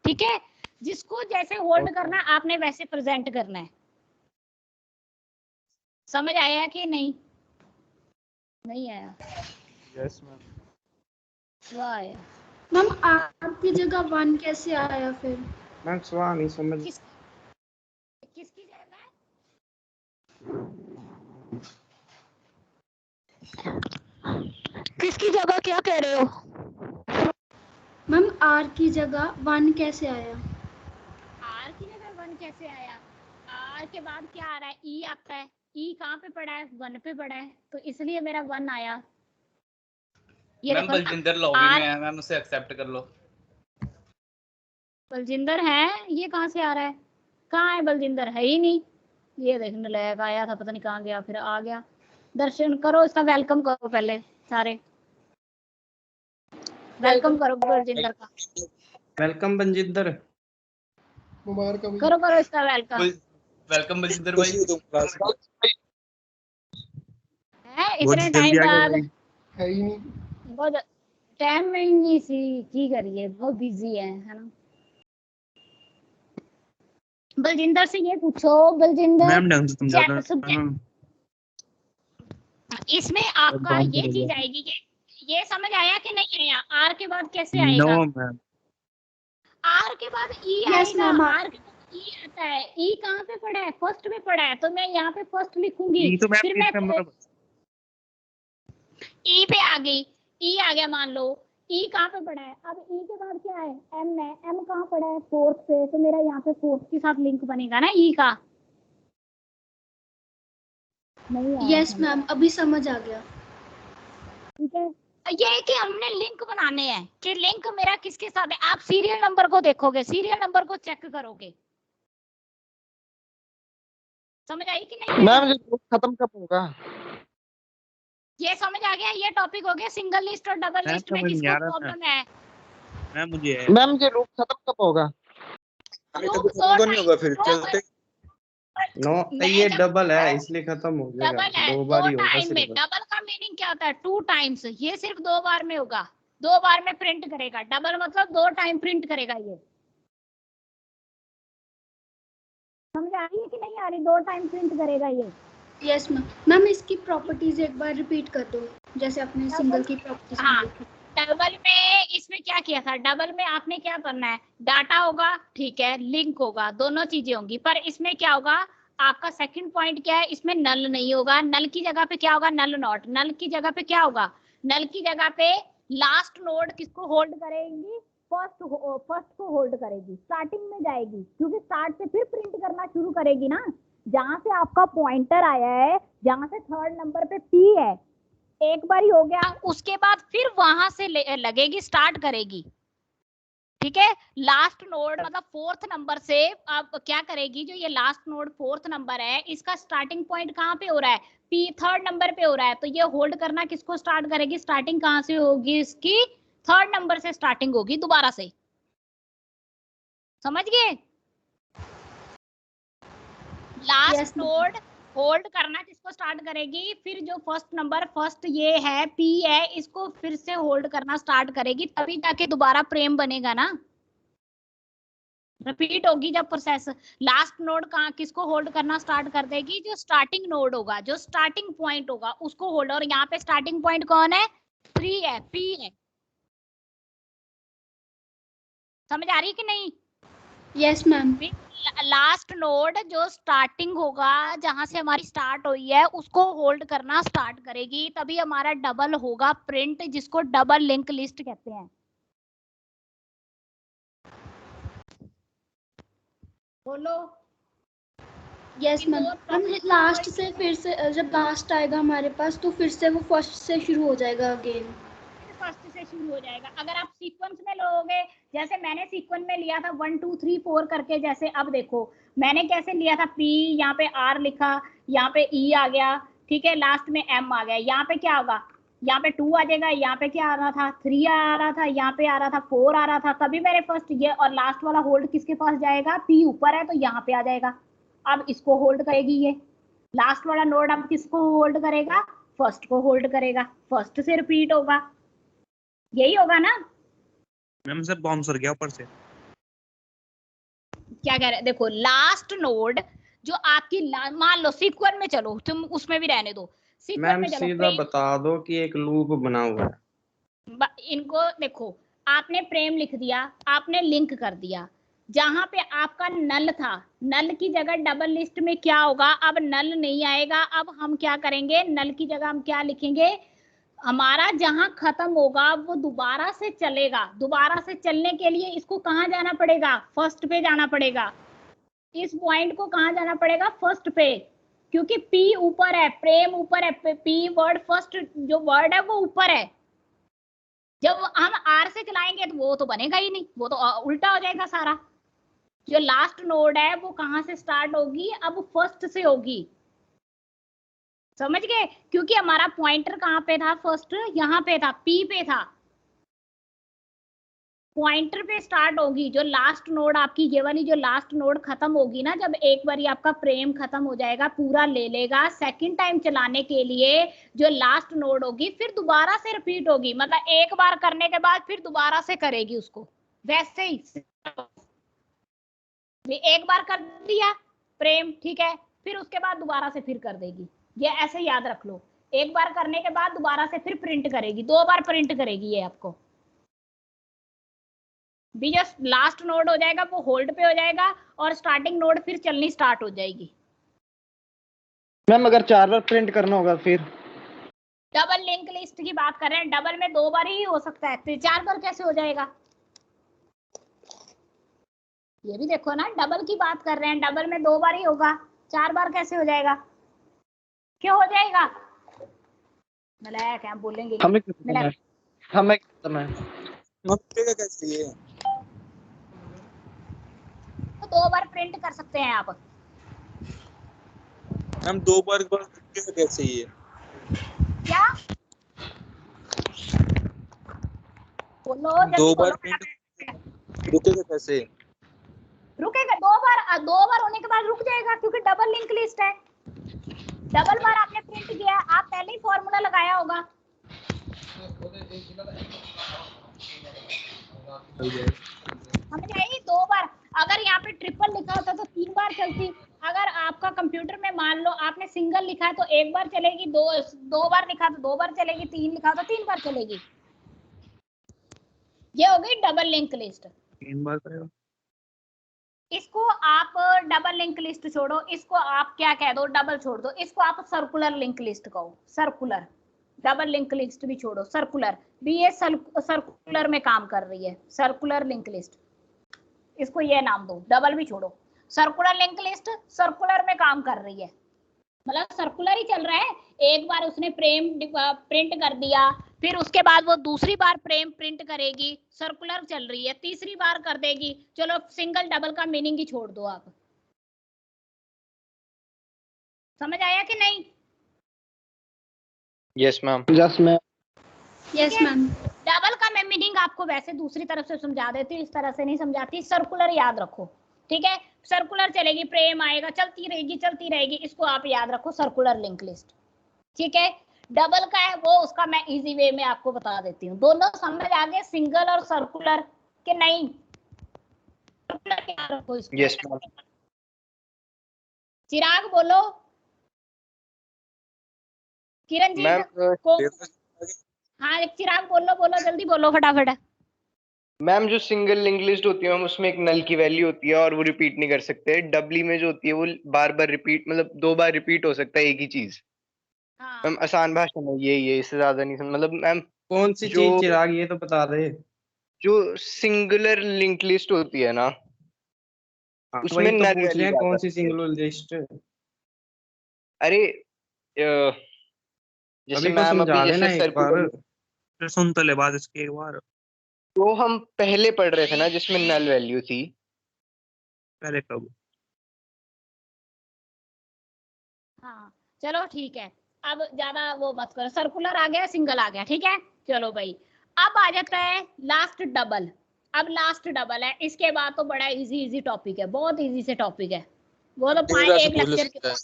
ठीक है। जिसको जैसे होल्ड करना है आपने वैसे प्रेजेंट करना है। समझ आया कि नहीं? नहीं आया? Yes ma'am. वाह आया। मैम आर की जगह 1 कैसे आया फिर? मैम सवाल नहीं समझ। किसकी जगह? किसकी जगह क्या कह रहे हो? मैम आर की जगह 1 कैसे आया? आर की जगह 1 कैसे आया? आर के बाद क्या आ रहा है? ई आता है। ई कहाँ पे पड़ा है? 1 पे पड़ा है, तो इसलिए मेरा 1 आया। ये मैम देखो ना, बलजिंदर लॉबी आर में है मैम, उसे एक्सेप्ट कर लो। बलजिंदर है, ये कहाँ से आ रहा है? कहाँ है बलजिंदर? है ही नहीं। ये देखने लायक आया था, पता नहीं कहाँ गया, फिर आ गया। दर्शन करो, इसका वेलकम करो पहले सारे, वेलकम करो बलजिंदर का। वेलकम बंजिंदर। मुबारक अभी। करो करो इसका वेलकम। वेलकम बलजिंदर खुशी भाई। हो तुम क्लास में। है बहुत इतने जल्दी टाइम आ गया बाद। भाई। है ही नहीं। बहुत टाइम नहीं सी की करिए, बहुत बिजी है ना। बलजिंदर से ये पूछो, बलजिंदर मैम ढंग से समझा दो सब्जेक्ट मैम। इसमें आपका काम ये करेगा। चीज आएगी, ये समझ आया कि नहीं आया? आर के बाद कैसे नो आएगा? मैम। आर के बाद ई Yes, आएगा। ma'am. आर के बाद ई आता है। ई कहाँ पे पड़ा है? फर्स्ट में पड़ा है, तो मैं यहाँ पे फर्स्ट लिखूंगी। ये तो मैम फिर इस नंबर मैं ई पे आ गई, ई आ गया मान लो। ई कहाँ पे पड़ा है? अब ई के बाद क्या है? एम है। एम कहाँ पड़ा है? फोर्थ पे, तो मेरा यहाँ पे फोर्थ के साथ लिंक बनेगा ना ई का। नहीं आया यस समझ? मैम, अभी समझ आ गया। ठीक है, ये है कि हमने लिंक बनाने हैं कि लिंक मेरा किसके साथ है। आप सीरियल नंबर को देखोगे, सीरियल नंबर को चेक करोगे। समझ आई कि नहीं? मैम ये ग्रुप खत्म कब होगा? ये समझ आ गया? ये टॉपिक हो गया सिंगल लिस्ट और डबल मैम लिस्ट में समझ नहीं किसको आ रहा था। प्रॉब्लम है। मैम मुझे मैम ये लूप खत्म कब होगा? अभी तक खत्म तो नहीं होगा, फिर चलते। नो मैं ये जब- डबल है इसलिए खत्म हो जाएगा। डबल है, 2 दो बार ही होगा टाइम में। सिर्फ। डबल का मीनिंग क्या होता है? 2 टाइम्स। ये सिर्फ 2 बार में होगा, 2 बार में प्रिंट करेगा। डबल मतलब 2 टाइम प्रिंट करेगा ये। समझ आ रही है कि नहीं आ रही? 2 टाइम प्रिंट करेगा ये। Yes ma'am. मैम इसकी प्रॉपर्टीज एक बार रिपीट कर दो, जैसे आपने सिंगल की प्रॉपर्टीज। हाँ, डबल में इसमें क्या किया था? डबल में आपने क्या करना है? डाटा होगा, ठीक है, लिंक होगा, दोनों चीजें होंगी। पर इसमें क्या होगा? आपका सेकंड पॉइंट क्या है? इसमें नल नहीं होगा। नल की जगह पे क्या होगा? नल नॉट। नल की जगह पे क्या होगा? नल की जगह पे लास्ट नोड किसको होल्ड करेगी? फर्स्ट को होल्ड करेगी, स्टार्टिंग में जाएगी, क्योंकि स्टार्ट से फिर प्रिंट करना शुरू करेगी ना। जहां से आपका पॉइंटर आया है, जहां से थर्ड नंबर पे P है, एक बार ही हो गया, उसके बाद फिर वहां से लगेगी, स्टार्ट करेगी। ठीक है, लास्ट नोड मतलब फोर्थ नंबर से अब क्या करेगी? जो ये लास्ट नोड फोर्थ नंबर है, इसका स्टार्टिंग पॉइंट कहाँ पे हो रहा है? P थर्ड नंबर पे हो रहा है। तो ये होल्ड करना किसको स्टार्ट करेगी? स्टार्टिंग कहाँ से होगी इसकी? थर्ड नंबर से स्टार्टिंग होगी दोबारा से। समझ गए? लास्ट नोड होल्ड करना किसको स्टार्ट करेगी? फिर जो फर्स्ट नंबर, फर्स्ट ये है P है, इसको फिर से होल्ड करना स्टार्ट करेगी, तभी जाके दोबारा प्रेम बनेगा ना। रिपीट होगी जब प्रोसेस। लास्ट नोड कहाँ किसको होल्ड करना स्टार्ट कर देगी? जो स्टार्टिंग नोड होगा, जो स्टार्टिंग पॉइंट होगा, उसको होल्ड। और यहाँ पे स्टार्टिंग पॉइंट कौन है? 3 है, P है। समझ आ रही है कि नहीं? Yes ma'am. लास्ट नोड जो स्टार्टिंग होगा, जहां से हमारी स्टार्ट हुई है, उसको होल्ड करना स्टार्ट करेगी, तभी हमारा डबल होगा प्रिंट, जिसको डबल लिंक लिस्ट कहते हैं। बोलो। Yes ma'am. हम लास्ट से फिर से, जब लास्ट आएगा हमारे पास, तो फिर से वो फर्स्ट से शुरू हो जाएगा अगेन। फर्स्ट से शुरू हो जाएगा। अगर आप सीक्वेंस में लोगे, जैसे मैंने सीक्वेंस में लिया था 1 2 3 4 करके, जैसे अब देखो मैंने कैसे लिया था? P, यहाँ पे R लिखा, यहाँ पे E आ गया, ठीक है, लास्ट में M आ गया। यहाँ पे क्या होगा? यहाँ पे 2 आ जाएगा, यहाँ पे क्या आ रहा था? 3 आ रहा था, यहाँ पे आ रहा था 4 आ रहा था, तभी मेरे फर्स्ट ये और लास्ट वाला होल्ड किसके पास जाएगा? P ऊपर है तो यहाँ पे आ जाएगा। अब इसको होल्ड करेगी ये लास्ट वाला नोड। अब किसको होल्ड करेगा? फर्स्ट को होल्ड करेगा, फर्स्ट से रिपीट होगा, यही होगा ना? मैम सर बाउंस कर गया ऊपर से। क्या कह रहे? देखो लास्ट नोड जो आपकी मान लो सीक्वेंस में, चलो तुम उसमें भी रहने दो, सीक्वेंस मैम में चलो। सीधा बता दो कि एक लूप बना हुआ है। इनको देखो, आपने प्रेम लिख दिया, आपने लिंक कर दिया, जहां पे आपका नल था, नल की जगह डबल लिस्ट में क्या होगा? अब नल नहीं आएगा। अब हम क्या करेंगे? नल की जगह हम क्या लिखेंगे? हमारा जहां खत्म होगा वो दोबारा से चलेगा। दोबारा से चलने के लिए इसको कहाँ जाना पड़ेगा? फर्स्ट पे जाना पड़ेगा। इस पॉइंट को कहाँ जाना पड़ेगा? फर्स्ट पे, क्योंकि P ऊपर है, प्रेम ऊपर है, P वर्ड फर्स्ट जो वर्ड है वो ऊपर है। जब हम R से चलाएंगे तो वो तो बनेगा ही नहीं, वो तो उल्टा हो जाएगा सारा। जो लास्ट नोड है वो कहाँ से स्टार्ट होगी? अब फर्स्ट से होगी। समझ गए? क्योंकि हमारा पॉइंटर कहाँ पे था? फर्स्ट यहाँ पे था, P पे था, पॉइंटर पे स्टार्ट होगी। जो लास्ट नोड आपकी ये वाली जो लास्ट नोड खत्म होगी ना, जब एक बार आपका प्रेम खत्म हो जाएगा, पूरा ले लेगा, सेकंड टाइम चलाने के लिए जो लास्ट नोड होगी फिर दोबारा से रिपीट होगी। मतलब एक बार करने के बाद फिर दोबारा से करेगी उसको। वैसे ही एक बार कर दिया प्रेम, ठीक है, फिर उसके बाद दोबारा से फिर कर देगी। ये ऐसे याद रख लो, एक बार करने के बाद दोबारा से फिर प्रिंट करेगी, 2 बार प्रिंट करेगी ये आपको। भी जो लास्ट नोड हो जाएगा वो होल्ड पे हो जाएगा और स्टार्टिंग नोड फिर चलनी स्टार्ट हो जाएगी। मैम अगर 4 बार प्रिंट करना होगा फिर? डबल लिंक लिस्ट की बात कर रहे हैं, डबल में 2 बार ही हो सकता है, तो 4 बार कैसे हो जाएगा? ये भी देखो ना, डबल की बात कर रहे हैं, डबल में 2 बार ही होगा, 4 बार कैसे हो जाएगा? क्यों हो जाएगा? क्या बोलेंगे? हमें कैसे ये? तो 2 बार प्रिंट कर सकते हैं आप। हम 2 बार कैसे ये? क्या बोलो? 2 बार प्रिंट रुकेगा कैसे? रुकेगा 2 बार होने के बाद रुक जाएगा, क्योंकि डबल लिंक लिस्ट है। डबल बार आपने प्रिंट किया, आप पहले ही फॉर्मूला लगाया होगा, समझ आई? 2 बार। अगर यहाँ पे ट्रिपल लिखा होता तो 3 बार चलती। अगर आपका कंप्यूटर में मान लो आपने सिंगल लिखा है तो 1 बार चलेगी, 2 बार लिखा तो 2 बार चलेगी, 3 लिखा तो 3 बार चलेगी। ये हो गई डबल लिंक लिस्ट। 3 बार करेगा। इसको आप डबल लिंक लिस्ट छोड़ो, इसको आप क्या कह दो, डबल छोड़ दो, इसको आप सर्कुलर लिंक लिस्ट कहो। सर्कुलर, डबल लिंक लिस्ट भी छोड़ो, सर्कुलर भी ये सर्कुलर में काम कर रही है, सर्कुलर लिंक लिस्ट, इसको ये नाम दो, डबल भी छोड़ो। सर्कुलर लिंक लिस्ट सर्कुलर में काम कर रही है, मतलब सर्कुलर ही चल रहा है। एक बार उसने प्रिंट कर दिया, फिर उसके बाद वो दूसरी बार प्रिंट करेगी, सर्कुलर चल रही है, तीसरी बार कर देगी। चलो सिंगल डबल का मीनिंग ही छोड़ दो आप। समझ आया कि नहीं? Yes ma'am. Yes ma'am. Yes ma'am. Double का मैं मीनिंग आपको वैसे दूसरी तरफ से समझा देती हूँ, इस तरह से नहीं समझाती। सर्कुलर याद रखो, ठीक है? सर्कुलर चलेगी, प्रेम आएगा, चलती रहेगी, इसको आप याद रखो, सर्कुलर लिंक लिस्ट, ठीक है? डबल का है वो, उसका मैं इजी वे में आपको बता देती हूँ। दोनों समझ आ गए, सिंगल और सर्कुलर के? नहीं, सर्कुलर याद रखो इसको। Yes ma'am. चिराग बोलो, किरण जी मैम को, हाँ चिराग बोलो जल्दी बोलो फटाफट। मैम जो सिंगल लिंक लिस्ट होती है मैम, उसमें एक नल की वैल्यू होती है और वो रिपीट नहीं कर सकते। डबली में जो होती है वो बार बार रिपीट, मतलब 2 बार रिपीट हो सकता है एक ही चीज। हाँ मैम आसान भाषा में यही है, इससे ज्यादा नहीं मतलब मैम। कौन सी जो चीज चिराग, ये तो बता दे। जो सिंगुलर लिंक लिस्ट होती है ना, हाँ, उसमें वही तो नल पूछ रहे वैल्यू हैं, ज्यादा कौन सी होती है। Single list. अरे जैसे अभी तो मैम समझा अभी देना जैसे एक बार। सर्कुलर, सुन तो ले बात इसकी एक बार, तो हम पहले पढ़ रहे थे ना जिसमें नल वैल्यू थी। पहले कब? हाँ चलो ठीक है, अब ज्यादा वो मत करो। सर्कुलर आ गया, सिंगल आ गया, ठीक है? चलो भाई, अब आ जाता है लास्ट डबल। अब लास्ट डबल है, इसके बाद तो बड़ा इजी टॉपिक है, बहुत इजी से टॉपिक है वो तो। एक लेक्चर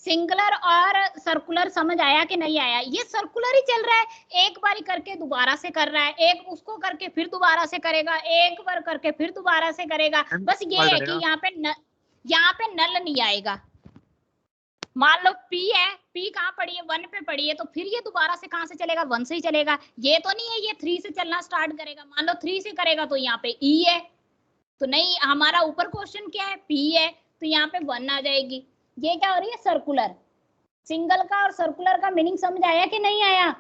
सिंगुलर और सर्कुलर समझ आया कि नहीं आया? ये सर्कुलर ही चल रहा है, एक बार करके दोबारा से कर रहा है, एक उसको करके फिर दोबारा से करेगा, एक बार करके फिर दोबारा से करेगा। बस ये है कि यहाँ पे नल नहीं आएगा। मान लो P है, P कहाँ पड़ी है? 1 पे पड़ी है, तो फिर ये दोबारा से कहाँ से चलेगा? 1 से ही चलेगा। ये तो नहीं है ये 3 से चलना स्टार्ट करेगा। मान लो 3 से करेगा तो यहाँ पे E है, तो नहीं, हमारा ऊपर क्वेश्चन क्या है? P है, तो यहाँ पे 1 आ जाएगी। ये क्या हो रही है? सर्कुलर। सिंगल का और सर्कुलर का मीनिंग समझ आया कि नहीं आया?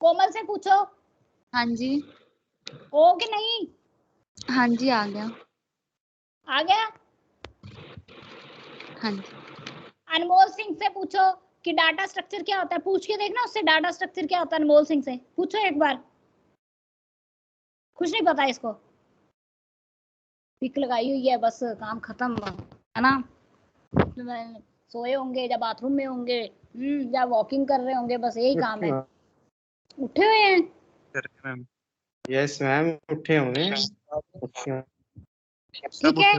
कोमल से पूछो। हाँ जी। हो कि नहीं? हाँ जी आ गया। आ गया? हाँ जी। अनमोल सिंह से पूछो कि डाटा स्ट्रक्चर क्या होता है, पूछ के देखना उससे, डाटा स्ट्रक्चर क्या होता है। अनमोल सिंह से पूछो एक बार, कुछ नहीं पता इसको, पिक लगाई हुई है बस, काम खत्म है ना? सोए होंगे या बाथरूम में होंगे, या वॉकिंग कर रहे होंगे, बस यही काम है। उठे हुए हैं? यस मैम, उठे होंगे। ठीक है,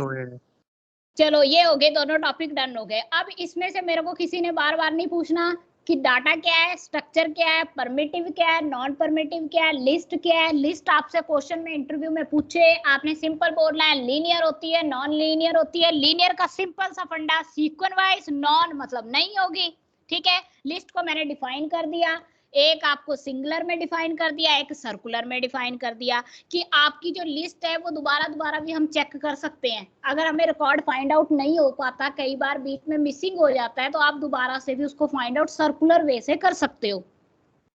चलो ये हो गए, दोनों टॉपिक डन हो गए। अब इसमें से मेरे को किसी ने बार बार नहीं पूछना कि डाटा क्या है, स्ट्रक्चर क्या है, परमिटिव क्या है, नॉन परमिटिव क्या है, लिस्ट क्या है। लिस्ट आपसे क्वेश्चन में इंटरव्यू में पूछे, आपने सिंपल बोलना है, लीनियर होती है, नॉन लीनियर होती है। लीनियर का सिंपल सा फंडा, सीक्वेंस वाइज, नॉन मतलब नहीं होगी, ठीक है? लिस्ट को मैंने डिफाइन कर दिया, एक आपको सिंगुलर में डिफाइन कर दिया, एक सर्कुलर में डिफाइन कर दिया कि आपकी जो लिस्ट है वो दोबारा भी हम चेक कर सकते हैं। अगर हमें रिकॉर्ड फाइंड आउट नहीं हो पाता, कई बार बीच में मिसिंग हो जाता है, तो आप दोबारा से भी उसको फाइंड आउट सर्कुलर वे से कर सकते हो,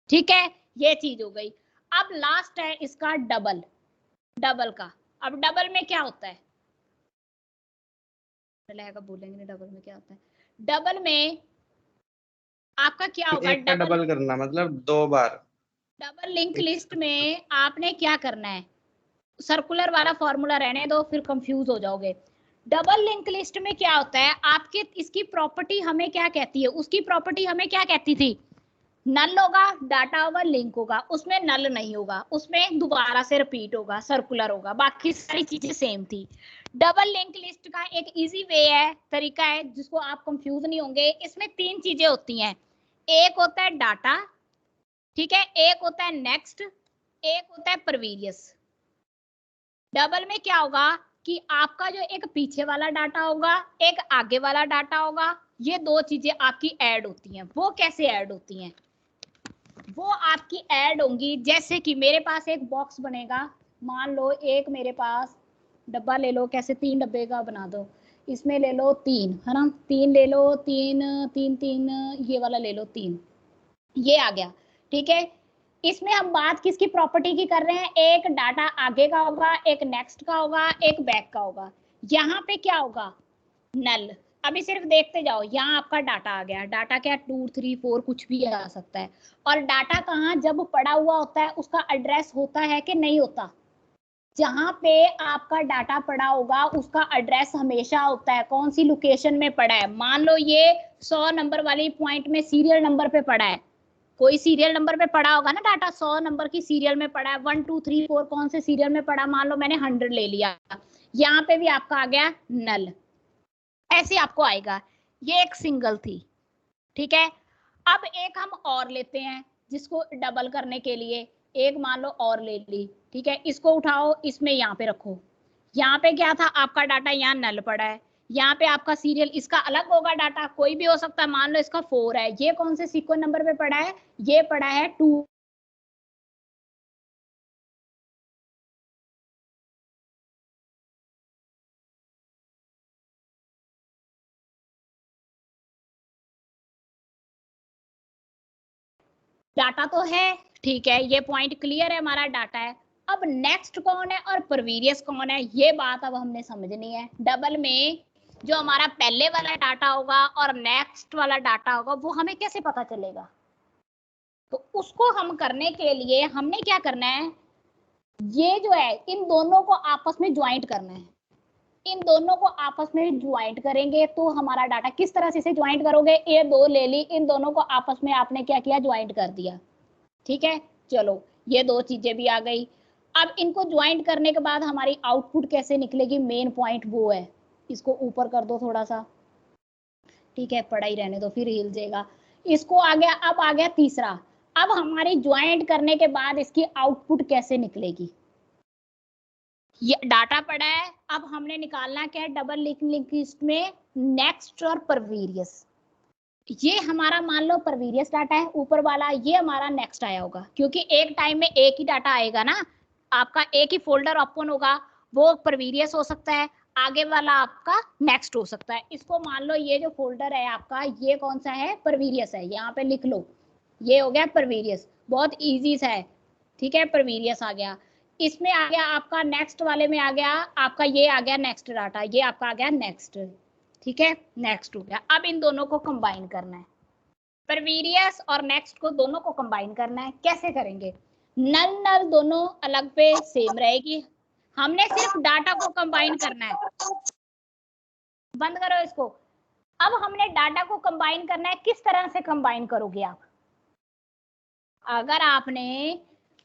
ठीक है? ये चीज हो गई। अब लास्ट है इसका डबल। डबल का, अब डबल में क्या होता है? बोलेंगे डबल में क्या होता है? डबल में आपका क्या होगा? एक का डबल करना मतलब 2 बार। डबल लिंक लिस्ट में आपने क्या करना है? सर्कुलर वाला फॉर्मूला रहने दो, फिर कंफ्यूज हो जाओगे। डबल लिंक लिस्ट में क्या होता है? आपके इसकी प्रॉपर्टी हमें क्या कहती है? उसकी प्रॉपर्टी हमें क्या कहती थी? नल होगा, डाटा होगा, लिंक होगा। उसमें नल नहीं होगा, उसमें दोबारा से रिपीट होगा, सर्कुलर होगा, बाकी सारी चीजें सेम थी। डबल लिंक लिस्ट का एक इजी वे है, तरीका है जिसको आप कंफ्यूज नहीं होंगे। इसमें 3 चीजें होती हैं, एक होता है डाटा, ठीक है, एक होता है नेक्स्ट, एक होता है प्रीवियस। डबल में क्या होगा कि आपका जो एक पीछे वाला डाटा होगा, एक आगे वाला डाटा होगा, ये 2 चीजें आपकी ऐड होती हैं। वो कैसे ऐड होती हैं? वो आपकी ऐड होंगी जैसे कि मेरे पास एक बॉक्स बनेगा, मान लो एक मेरे पास डब्बा ले लो, कैसे 3 डब्बे का बना दो, इसमें ले लो 3, है ना, 3 ले लो, 3 3 3, ये वाला ले लो 3, ये आ गया, ठीक है। इसमें हम बात किसकी प्रॉपर्टी की कर रहे हैं? एक डाटा आगे का होगा, एक नेक्स्ट का होगा, एक बैक का होगा। यहाँ पे क्या होगा? नल। अभी सिर्फ देखते जाओ, यहाँ आपका डाटा आ गया, डाटा क्या 2 3 4 कुछ भी आ सकता है। और डाटा कहाँ जब पड़ा हुआ होता है उसका एड्रेस होता है कि नहीं होता? जहाँ पे आपका डाटा पड़ा होगा उसका एड्रेस हमेशा होता है। कौन सी लोकेशन में पड़ा है? मान लो ये 100 नंबर वाली पॉइंट में सीरियल नंबर पे पड़ा है, कोई सीरियल नंबर पे पड़ा होगा ना डाटा, 100 नंबर की सीरियल में पड़ा है, 1 2 3 4 कौन से सीरियल में पड़ा, मान लो मैंने 100 ले लिया, यहाँ पे भी आपका आ गया नल, ऐसे आपको आएगा। ये एक सिंगल थी, ठीक है। अब एक हम और लेते हैं जिसको डबल करने के लिए, एक मान लो और ले ली, ठीक है, इसको उठाओ, इसमें यहाँ पे रखो। यहाँ पे क्या था? आपका डाटा यहाँ नल पड़ा है, यहाँ पे आपका सीरियल, इसका अलग होगा डाटा, कोई भी हो सकता है, मान लो इसका 4 है, ये कौन से सीक्वेंस नंबर पे पड़ा है? ये पड़ा है 2। डाटा तो है, ठीक है, ये पॉइंट क्लियर है, हमारा डाटा है। अब नेक्स्ट कौन है और प्रीवियस कौन है, ये बात अब हमने समझनी है। डबल में जो हमारा पहले वाला डाटा होगा और नेक्स्ट वाला डाटा होगा वो हमें कैसे पता चलेगा? तो उसको हम करने के लिए हमने क्या करना है, ये जो है इन दोनों को आपस में ज्वाइंट करना है। इन दोनों को आपस में ज्वाइंट करेंगे तो हमारा डाटा, किस तरह से इसे ज्वाइंट करोगे? ये 2 ले ली, इन दोनों को आपस में आपने क्या किया? ज्वाइंट कर दिया, ठीक है। चलो ये 2 चीजें भी आ गई। अब इनको ज्वाइंट करने के बाद हमारी आउटपुट कैसे निकलेगी? मेन पॉइंट वो है, इसको ऊपर कर दो थोड़ा सा, ठीक है, पड़ा ही रहने दो फिर हिल जाएगा। इसको आ गया, अब आ गया तीसरा। अब हमारी ज्वाइंट करने के बाद इसकी आउटपुट कैसे निकलेगी? ये डाटा पड़ा है, अब हमने निकालना क्या है? डबल लिंक लिस्ट में नेक्स्ट और प्रीवियस। ये हमारा मान लो प्रीवियस डाटा है, ऊपर वाला ये हमारा नेक्स्ट आया होगा, क्योंकि एक टाइम में एक ही डाटा आएगा ना, आपका एक ही फोल्डर ओपन होगा, वो प्रीवियस हो सकता है, आगे वाला आपका नेक्स्ट हो सकता है। इसको मान लो ये जो फोल्डर है आपका, ये कौन सा है? प्रीवियस है, यहाँ पे लिख लो, ये हो गया प्रीवियस, बहुत इजी सा है, ठीक है, प्रीवियस आ गया। इसमें आ गया आपका नेक्स्ट वाले में आ गया आपका, ये आ गया नेक्स्ट डाटा, ये आपका आ गया नेक्स्ट, ठीक है, नेक्स्ट हो गया। अब इन दोनों को कंबाइन करना है, प्रीवियस और नेक्स्ट को दोनों को कंबाइन करना है। कैसे करेंगे? नल नल दोनों अलग पे सेम रहेगी, हमने सिर्फ डाटा को कंबाइन करना है। बंद करो इसको। अब हमने डाटा को कंबाइन करना है, किस तरह से कंबाइन करोगे आप? अगर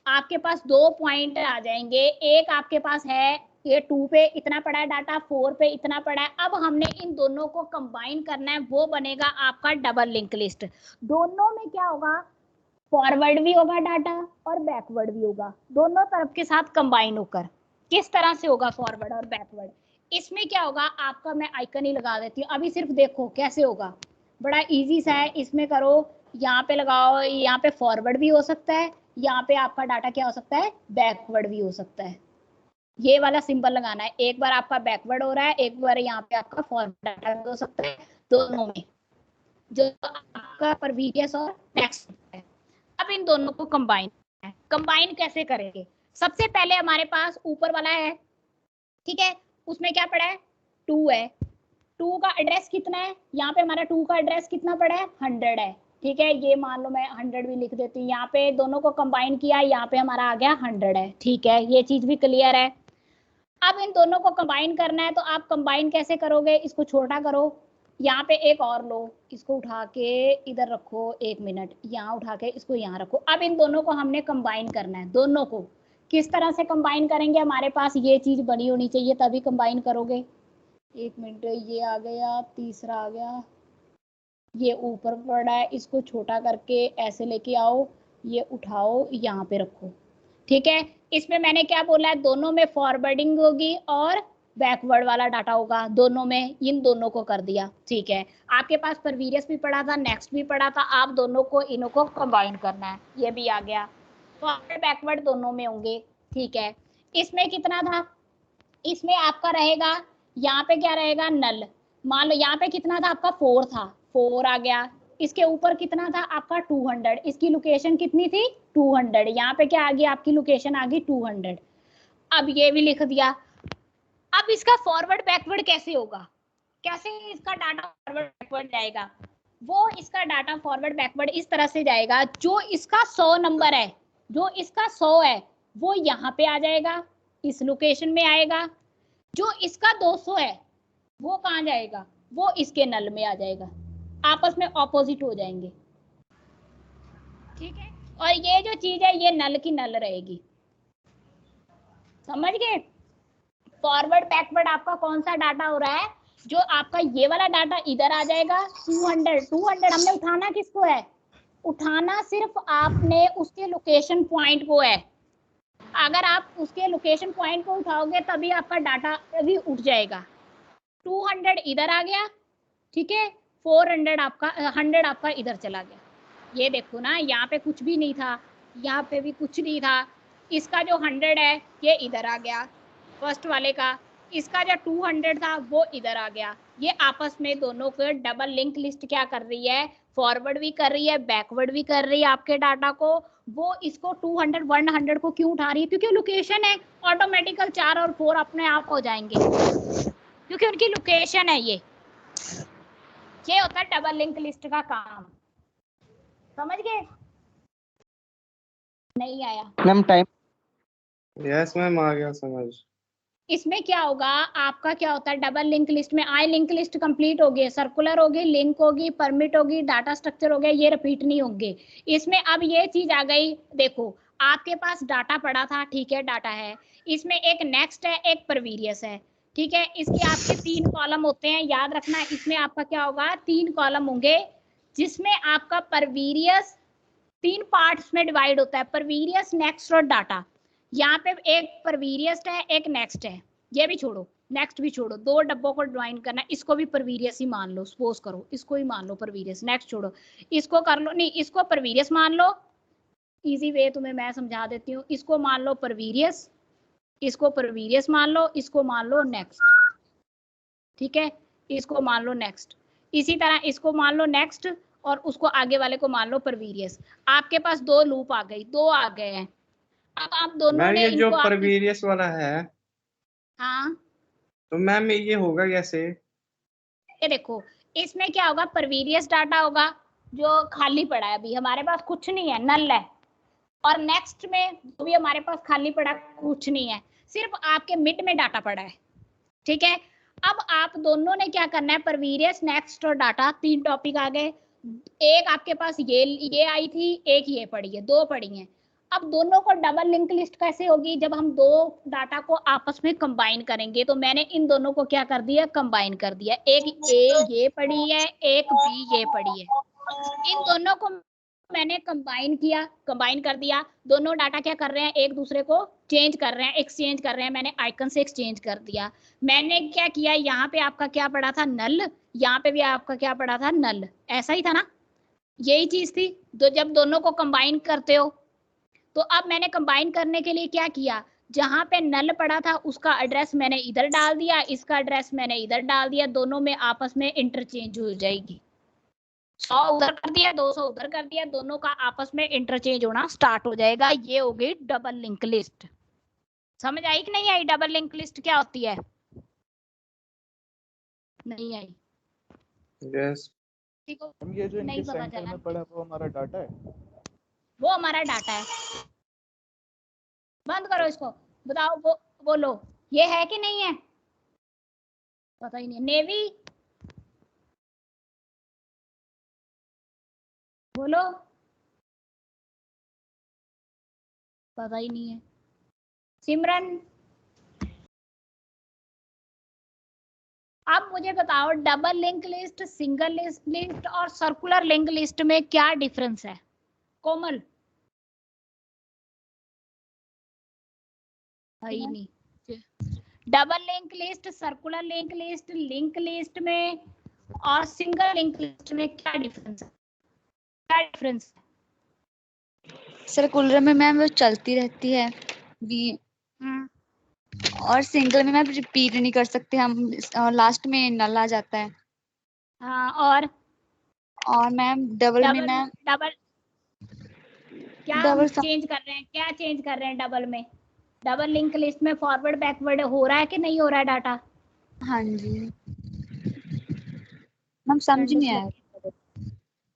आपके पास 2 पॉइंट आ जाएंगे, एक आपके पास है ये 2 पे इतना पड़ा है डाटा, 4 पे इतना पड़ा है, अब हमने इन दोनों को कंबाइन करना है, वो बनेगा आपका डबल लिंक लिस्ट। दोनों में क्या होगा? फॉरवर्ड भी होगा डाटा और बैकवर्ड भी होगा, दोनों तरफ के साथ कंबाइन होकर। किस तरह से होगा फॉरवर्ड और बैकवर्ड? इसमें क्या होगा आपका, मैं आइकन ही लगा देती हूँ, अभी सिर्फ देखो कैसे होगा, बड़ा इजी सा है। इसमें करो, यहाँ पे लगाओ, यहाँ पे फॉरवर्ड भी हो सकता है, यहाँ पे आपका डाटा क्या हो सकता है? बैकवर्ड भी हो सकता है। ये वाला सिंबल लगाना है, एक बार आपका बैकवर्ड हो रहा है, एक बार यहाँ पे आपका फॉरवर्ड डाटा भी हो सकता है, दोनों में जो आपका प्रीवियस और नेक्स्ट है। अब इन दोनों को कंबाइन है, कंबाइन कैसे करेंगे? सबसे पहले हमारे पास ऊपर वाला है, ठीक है, उसमें क्या पड़ा है? 2 है, 2 का एड्रेस कितना है? यहाँ पे हमारा 2 का एड्रेस कितना पड़ा है? 100 है, ठीक है, ये मान लो मैं 100 भी लिख देती हूँ। यहाँ पे दोनों को कंबाइन किया, यहाँ पे हमारा आ गया 100 है, ठीक है, ये चीज भी क्लियर है। अब इन दोनों को कंबाइन करना है, तो आप कंबाइन कैसे करोगे? इसको छोटा करो, यहाँ पे एक और लो, इसको उठा के इधर रखो, 1 मिनट, यहाँ उठा के इसको यहाँ रखो। अब इन दोनों को हमने कंबाइन करना है, दोनों को किस तरह से कंबाइन करेंगे, हमारे पास ये चीज बनी होनी चाहिए तभी कंबाइन करोगे। 1 मिनट, ये आ गया, तीसरा आ गया, ये ऊपर पड़ा है, इसको छोटा करके ऐसे लेके आओ, ये उठाओ यहाँ पे रखो। ठीक है, इसमें मैंने क्या बोला है, दोनों में फॉरवर्डिंग होगी और बैकवर्ड वाला डाटा होगा, दोनों में, इन दोनों को कर दिया। ठीक है, आपके पास परवीरियस भी पड़ा था, नेक्स्ट भी पड़ा था, आप दोनों को इनों को कंबाइन करना है, ये भी आ गया। फॉरवर्ड बैकवर्ड दोनों में होंगे। ठीक है, इसमें कितना था, इसमें आपका रहेगा, यहाँ पे क्या रहेगा, नल। मान लो यहाँ पे कितना था आपका, 4 था, 4 आ गया। इसके ऊपर कितना था आपका, 200, इसकी लोकेशन कितनी थी, 200, यहाँ पे क्या आ गई आपकी लोकेशन आ गई 200। अब ये भी लिख दिया। अब इसका फॉरवर्ड बैकवर्ड कैसे होगा, कैसे इसका डाटा फॉरवर्ड बैकवर्ड जाएगा, वो इसका डाटा फॉरवर्ड बैकवर्ड इस तरह से जाएगा, जो इसका 100 नंबर है, जो इसका 100 है वो यहाँ पे आ जाएगा, इस लोकेशन में आएगा। जो इसका 200 है वो कहाँ जाएगा, वो इसके नल में आ जाएगा, आपस में ऑपोजिट हो जाएंगे। ठीक है, और ये जो चीज है ये नल की नल रहेगी, समझ गए। फॉरवर्ड बैकवर्ड आपका कौन सा डाटा हो रहा है, जो आपका ये वाला डाटा इधर आ जाएगा, 200 हमने उठाना किसको है, उठाना सिर्फ आपने उसके लोकेशन पॉइंट को है। अगर आप उसके लोकेशन पॉइंट को उठाओगे तभी आपका डाटा भी उठ जाएगा। 200 इधर आ गया, ठीक है, 400 आपका 100 आपका इधर चला गया। ये देखो ना, यहाँ पे कुछ भी नहीं था, यहाँ पे भी कुछ नहीं था, इसका जो 100 है ये इधर आ गया फर्स्ट वाले का, इसका जो 200 था वो इधर आ गया। ये आपस में दोनों को डबल लिंक लिस्ट क्या कर रही है, फॉरवर्ड भी कर रही है, बैकवर्ड भी कर रही है आपके डाटा को। वो इसको 200 100 को क्यों उठा रही है, क्योंकि लोकेशन है, ऑटोमेटिकल 4 और 4 अपने आप हो जाएंगे क्योंकि उनकी लोकेशन है। ये होता है डबल लिंक लिस्ट का काम, समझ गए। नहीं आया मैम टाइम, यस मैम आ गया समझ। इसमें क्या होगा, आपका क्या होता है डबल लिंक लिस्ट में, आई लिंक लिस्ट कंप्लीट होगी, सर्कुलर होगी, लिंक होगी, परमिट होगी, डाटा स्ट्रक्चर हो गया, ये रिपीट नहीं होंगे। इसमें अब ये चीज आ गई, देखो आपके पास डाटा पड़ा था, ठीक है, डाटा है, इसमें एक नेक्स्ट है, एक परवीरियस है, ठीक है, इसके आपके 3 कॉलम होते हैं, याद रखना। इसमें आपका क्या होगा, 3 कॉलम होंगे, जिसमें आपका परवीरियस 3 पार्ट्स में डिवाइड होता है, परवीरियस, नेक्स्ट और डाटा। यहाँ पे एक परवीरियस है, एक नेक्स्ट है, ये भी छोड़ो, नेक्स्ट भी छोड़ो, 2 डब्बों को ज्वाइन करना है, इसको भी परवीरियस ही मान लो, सपोज करो इसको ही मान लो परवीरियस, नेक्स्ट छोड़ो, इसको कर लो, नहीं इसको परवीरियस मान लो, इजी वे तुम्हें मैं समझा देती हूँ, इसको मान लो परवीरियस, इसको परवीरियस मान लो, इसको मान लो नेक्स्ट, ठीक है, इसको मान लो नेक्स्ट, इसी तरह इसको मान लो नेक्स्ट, और उसको आगे वाले को मान लो परवीरियस। आपके पास 2 लूप आ गई, 2 आ गए हैं। अब आप दोनों मैम ने ये जो इनको परवीरियस वाला है, हाँ, तो मैम ये होगा कैसे? ये देखो इसमें क्या होगा, परवीरियस डाटा होगा जो खाली पड़ा है, अभी हमारे पास कुछ नहीं है, नल है, और नेक्स्ट में जो भी हमारे पास खाली पड़ा कुछ नहीं है, सिर्फ आपके मिड में डाटा पड़ा है, ठीक है। अब आप दोनों ने क्या करना है, परवीरियस, नेक्स्ट और डाटा, 3 टॉपिक आ गए। एक आपके पास ये आई थी, एक ये पड़ी है, 2 पड़ी हैं। अब दोनों को डबल लिंक लिस्ट कैसे होगी, जब हम 2 डाटा को आपस में कंबाइन करेंगे, तो मैंने इन दोनों को क्या कर दिया, कंबाइन कर दिया, एक ए ये पड़ी है, एक बी ये पड़ी है, इन दोनों को मैंने कंबाइन कर दिया। दोनों डाटा क्या कर रहे हैं, एक दूसरे को चेंज कर रहे हैं, एक्सचेंज कर रहे हैं, मैंने आइकन से एक्सचेंज कर दिया। मैंने क्या किया, यहाँ पे आपका क्या पड़ा था, नल, यहाँ पे भी आपका क्या पड़ा था, नल, ऐसा ही था ना, यही चीज थी। तो जब दोनों को कंबाइन करते हो, तो अब मैंने कंबाइन करने के लिए क्या किया, जहां पे नल पड़ा था उसका एड्रेस मैंने इधर डाल दिया, इसका एड्रेस मैंने इधर डाल दिया, दोनों में आपस में इंटरचेंज हो जाएगी, 100 उधर कर दिया, 200 उधर कर दिया, दोनों का आपस में इंटरचेंज होना स्टार्ट हो जाएगा। ये हो गई डबल लिंक लिस्ट। समझ आई कि नहीं आई, डबल लिंक लिस्ट क्या होती है, नहीं आई, यस ठीक हो, हम ये जो नहीं इनके पता सेंटर चला, में पड़ा है वो हमारा डाटा है। वो हमारा डाटा है। बंद करो इसको, बताओ वो बोलो, ये है कि नहीं है, पता ही नहीं। नेवी बोलो, पता ही नहीं है। सिमरन, अब मुझे बताओ double link list, single list और सर्कुलर लिंक लिस्ट में क्या डिफरेंस है? कोमल, ही नहीं। Double link list, circular link list में और सिंगल लिंक लिस्ट में क्या डिफरेंस है? क्या डिफरेंस है? सर्कुलर में मैम वो चलती रहती है भी, और सिंगल में मैम रिपीट नहीं कर सकते हम, और लास्ट में नल आ जाता है। हाँ, और मैम डबल में मैम डबल क्या डबल चेंज कर रहे हैं? क्या चेंज कर रहे हैं डबल में? डबल लिंक लिस्ट में फॉरवर्ड बैकवर्ड हो रहा है कि नहीं हो रहा है डाटा? हाँ जी मैम, समझ नहीं आया।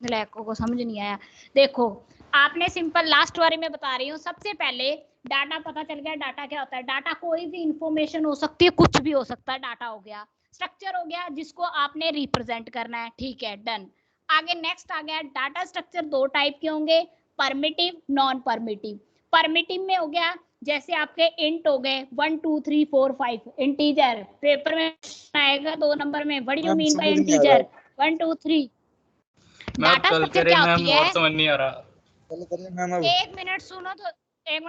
लैको को समझ नहीं आया। देखो आपने सिंपल लास्ट वाले में बता रही हूँ। सबसे पहले डाटा पता चल गया। डाटा क्या होता है? डाटा कोई भी इंफॉर्मेशन हो सकती है, कुछ भी हो सकता है। डाटा हो गया, स्ट्रक्चर हो गया जिसको आपने रिप्रेजेंट करना है। ठीक है, डन। आगे नेक्स्ट आ गया डाटा स्ट्रक्चर। दो टाइप के होंगे, परमिटिव, नॉन परमिटिव। परमिटिव में हो गया जैसे आपके इंट हो गए 1 2 3 4 5 इंटीजर। पेपर में आएगा 2 नंबर में, what do you mean by integer? 1 2 3। Data structure क्या होती है? और समझ नहीं आ रहा। एक मिनट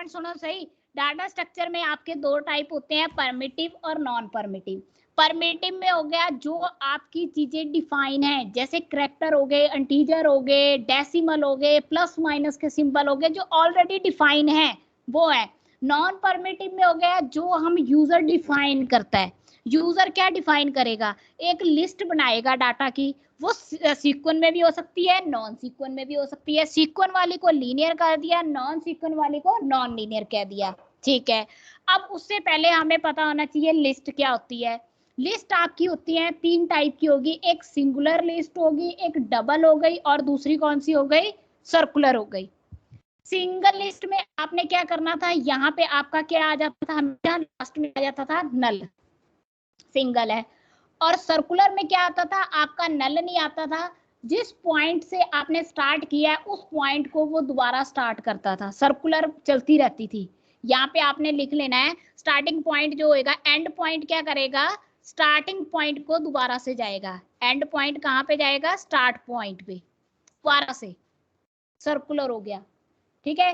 सुनो सही। डाटा स्ट्रक्चर में आपके दो टाइप होते हैं, परमिटिव और नॉन परमिटिव। परमिटिव में हो गया जो आपकी चीजें डिफाइन है, जैसे करैक्टर हो गए, इंटीजर हो गए, डेसिमल हो गए, प्लस माइनस के सिंबल हो गए, जो ऑलरेडी डिफाइन है वो है। नॉन परमिटिव में हो गया जो हम यूजर डिफाइन करता है। यूजर क्या डिफाइन करेगा? एक लिस्ट बनाएगा डाटा की। वो सीक्वेंस में भी हो सकती है, नॉन सीक्वेंस में भी हो सकती है। सीक्वेंस वाली को लीनियर कर दिया, नॉन सीक्वेंस वाली को नॉन लीनियर कह दिया। ठीक है, अब उससे पहले हमें पता होना चाहिए लिस्ट क्या होती है। लिस्ट आपकी होती है 3 टाइप की होगी। एक सिंगुलर लिस्ट होगी, एक डबल हो गई, और दूसरी कौन सी हो गई? सर्कुलर हो गई। सिंगल लिस्ट में आपने क्या करना था? यहाँ पे आपका क्या आ जाता था? हमेशा लास्ट में आ जाता था नल, सिंगल है। और सर्कुलर में क्या आता था? आपका नल नहीं आता था। जिस पॉइंट से आपने स्टार्ट किया है उस पॉइंट को वो दोबारा स्टार्ट करता था। सर्कुलर चलती रहती थी। यहाँ पे आपने लिख लेना है, स्टार्टिंग पॉइंट जो होएगा, एंड पॉइंट क्या करेगा? स्टार्टिंग पॉइंट को दोबारा से जाएगा। एंड पॉइंट कहाँ पे जाएगा? स्टार्ट पॉइंट पे दोबारा से। सर्कुलर हो गया, ठीक है।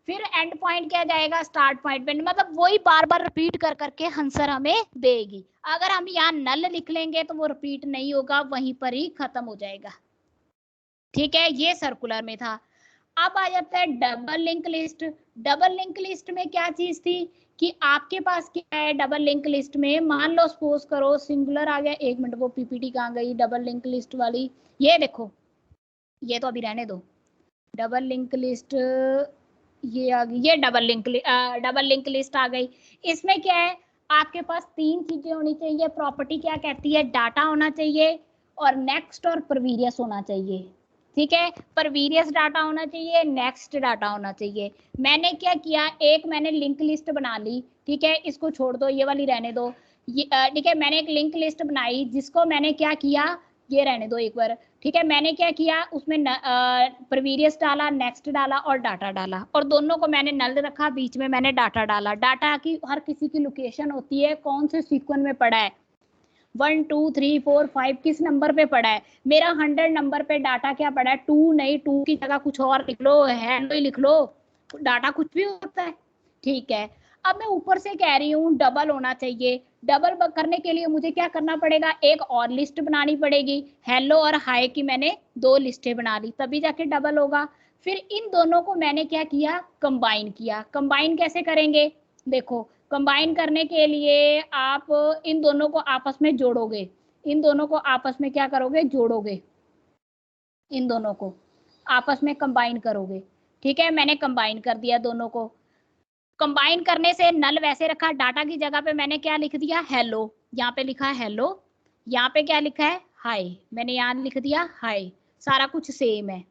फिर एंड पॉइंट क्या जाएगा? स्टार्ट पॉइंट पे। मतलब वही बार बार रिपीट कर करके आंसर हमें देगी। अगर हम यहाँ नल लिख लेंगे तो वो रिपीट नहीं होगा, वहीं पर ही खत्म हो जाएगा। ठीक है, ये सर्कुलर में था। अब आ जाता है double link list. Double link list में क्या चीज थी कि आपके पास क्या है? डबल लिंक लिस्ट में मान लो सपोज करो सिंगुलर आ गया। एक मिनट, वो पीपीटी कहाँ गई डबल लिंक लिस्ट वाली? ये देखो, ये तो अभी रहने दो। डबल लिंक लिस्ट ये आ गई, ये डबल लिंक लिस्ट आ गई। इसमें क्या है? आपके पास 3 चीजें होनी चाहिए। प्रॉपर्टी क्या कहती है? डाटा होना चाहिए, और नेक्स्ट और प्रीवियस होना चाहिए। ठीक है, प्रीवियस डाटा होना चाहिए, नेक्स्ट डाटा होना चाहिए। मैंने क्या किया? एक मैंने लिंक लिस्ट बना ली। ठीक है, इसको छोड़ दो, ये वाली रहने दो। ठीक है, मैंने एक लिंक लिस्ट बनाई जिसको मैंने क्या किया? ये रहने दो एक बार। ठीक है, मैंने क्या किया? उसमें प्रीवियस डाला, नेक्स्ट डाला और डाटा डाला, और दोनों को मैंने नल रखा, बीच में मैंने डाटा डाला। डाटा की हर किसी की लोकेशन होती है, कौन से सीक्वेंस में पड़ा है, 1 2 3 4 5 किस नंबर पे पड़ा है। मेरा 100 नंबर पे डाटा क्या पड़ा है? 2 नहीं, 2 की जगह कुछ और लिख लो, हैंड ही लिख लो, डाटा कुछ भी होता है। ठीक है, अब मैं ऊपर से कह रही हूँ डबल होना चाहिए। डबल करने के लिए मुझे क्या करना पड़ेगा? एक और लिस्ट बनानी पड़ेगी। हेलो और हाय की मैंने 2 लिस्टें बना ली, तभी जाके डबल होगा। फिर इन दोनों को मैंने क्या किया? कंबाइन किया। कंबाइन कैसे करेंगे? देखो, कंबाइन करने के लिए आप इन दोनों को आपस में जोड़ोगे। इन दोनों को आपस में क्या करोगे? जोड़ोगे। इन दोनों को आपस में कंबाइन करोगे। ठीक है, मैंने कंबाइन कर दिया दोनों को। कंबाइन करने से नल वैसे रखा, डाटा की जगह पे मैंने क्या लिख दिया? हेलो। यहाँ पे लिखा है हेलो, यहाँ पे क्या लिखा है? हाय। मैंने यहाँ लिख दिया हाय, सारा कुछ सेम है।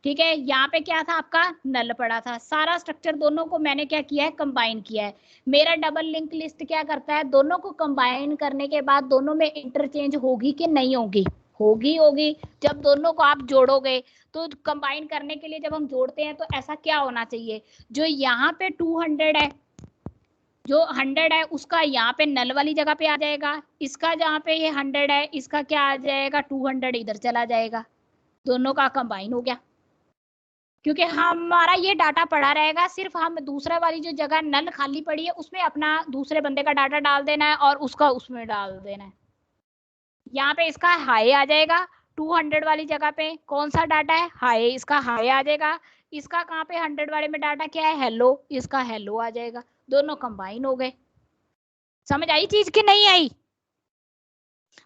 ठीक है, यहाँ पे क्या था? आपका नल पड़ा था। सारा स्ट्रक्चर दोनों को मैंने क्या किया है? कंबाइन किया है। मेरा डबल लिंक लिस्ट क्या करता है? दोनों को कंबाइन करने के बाद दोनों में इंटरचेंज होगी कि नहीं होगी? होगी। जब दोनों को आप जोड़ोगे तो कंबाइन करने के लिए जब हम जोड़ते हैं तो ऐसा क्या होना चाहिए? जो यहाँ पे 200 है, जो 100 है उसका यहाँ पे नल वाली जगह पे आ जाएगा, इसका जहाँ पे ये 100 है इसका क्या आ जाएगा 200 इधर चला जाएगा, दोनों का कंबाइन हो गया। क्योंकि हमारा ये डाटा पड़ा रहेगा, सिर्फ हम दूसरे वाली जो जगह नल खाली पड़ी है उसमें अपना दूसरे बंदे का डाटा डाल देना है और उसका उसमें डाल देना है। यहाँ पे इसका हाई आ जाएगा 200 वाली जगह पे, कौन सा डाटा है हाई, इसका हाई आ जाएगा। इसका कहाँ पे 100 वाले में डाटा क्या है हेलो, इसका हेलो आ जाएगा, दोनों कंबाइन हो गए। समझ आई चीज कि नहीं आई?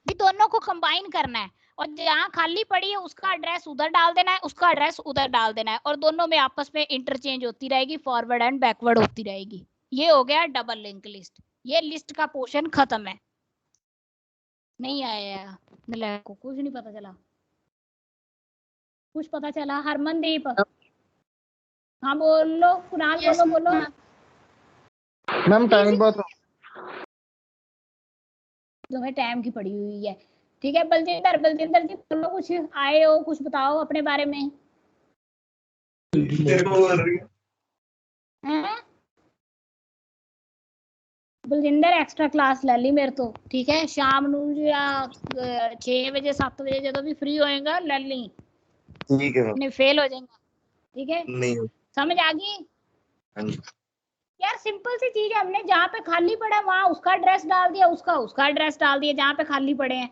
भी दोनों को कंबाइन करना है और जहाँ खाली पड़ी है उसका एड्रेस उधर डाल देना है, उसका एड्रेस उधर डाल देना है और दोनों में आपस में इंटरचेंज होती रहेगी, फॉरवर्ड एंड बैकवर्ड होती रहेगी। ये हो गया डबल लिंक लिस्ट। ये लिस्ट का पोर्शन खत्म है। नहीं आया नलायक को कुछ नहीं पता चला, कुछ पता चला? हरमनदीप हाँ बोलो, कुणाल Yes, बोलो बोलो। मैम टाइम बहुत तुम्हें टाइम की पड़ी हुई है। ठीक है बलजिंदर जी बोलो, कुछ आए हो कुछ बताओ अपने बारे में। हैं? बलजिंदर एक्स्ट्रा क्लास ले ली मेरे तो, ठीक है शाम नू या 6 बजे 7 बजे ਜਦੋਂ भी फ्री होएगा ले ली, ठीक है नहीं फेल हो जाएगा। ठीक है नहीं समझ आ गई? यार सिंपल सी चीज है, हमने जहाँ पे खाली पड़ा वहां उसका एड्रेस डाल दिया, उसका एड्रेस डाल दिया, जहाँ पे खाली पड़े हैं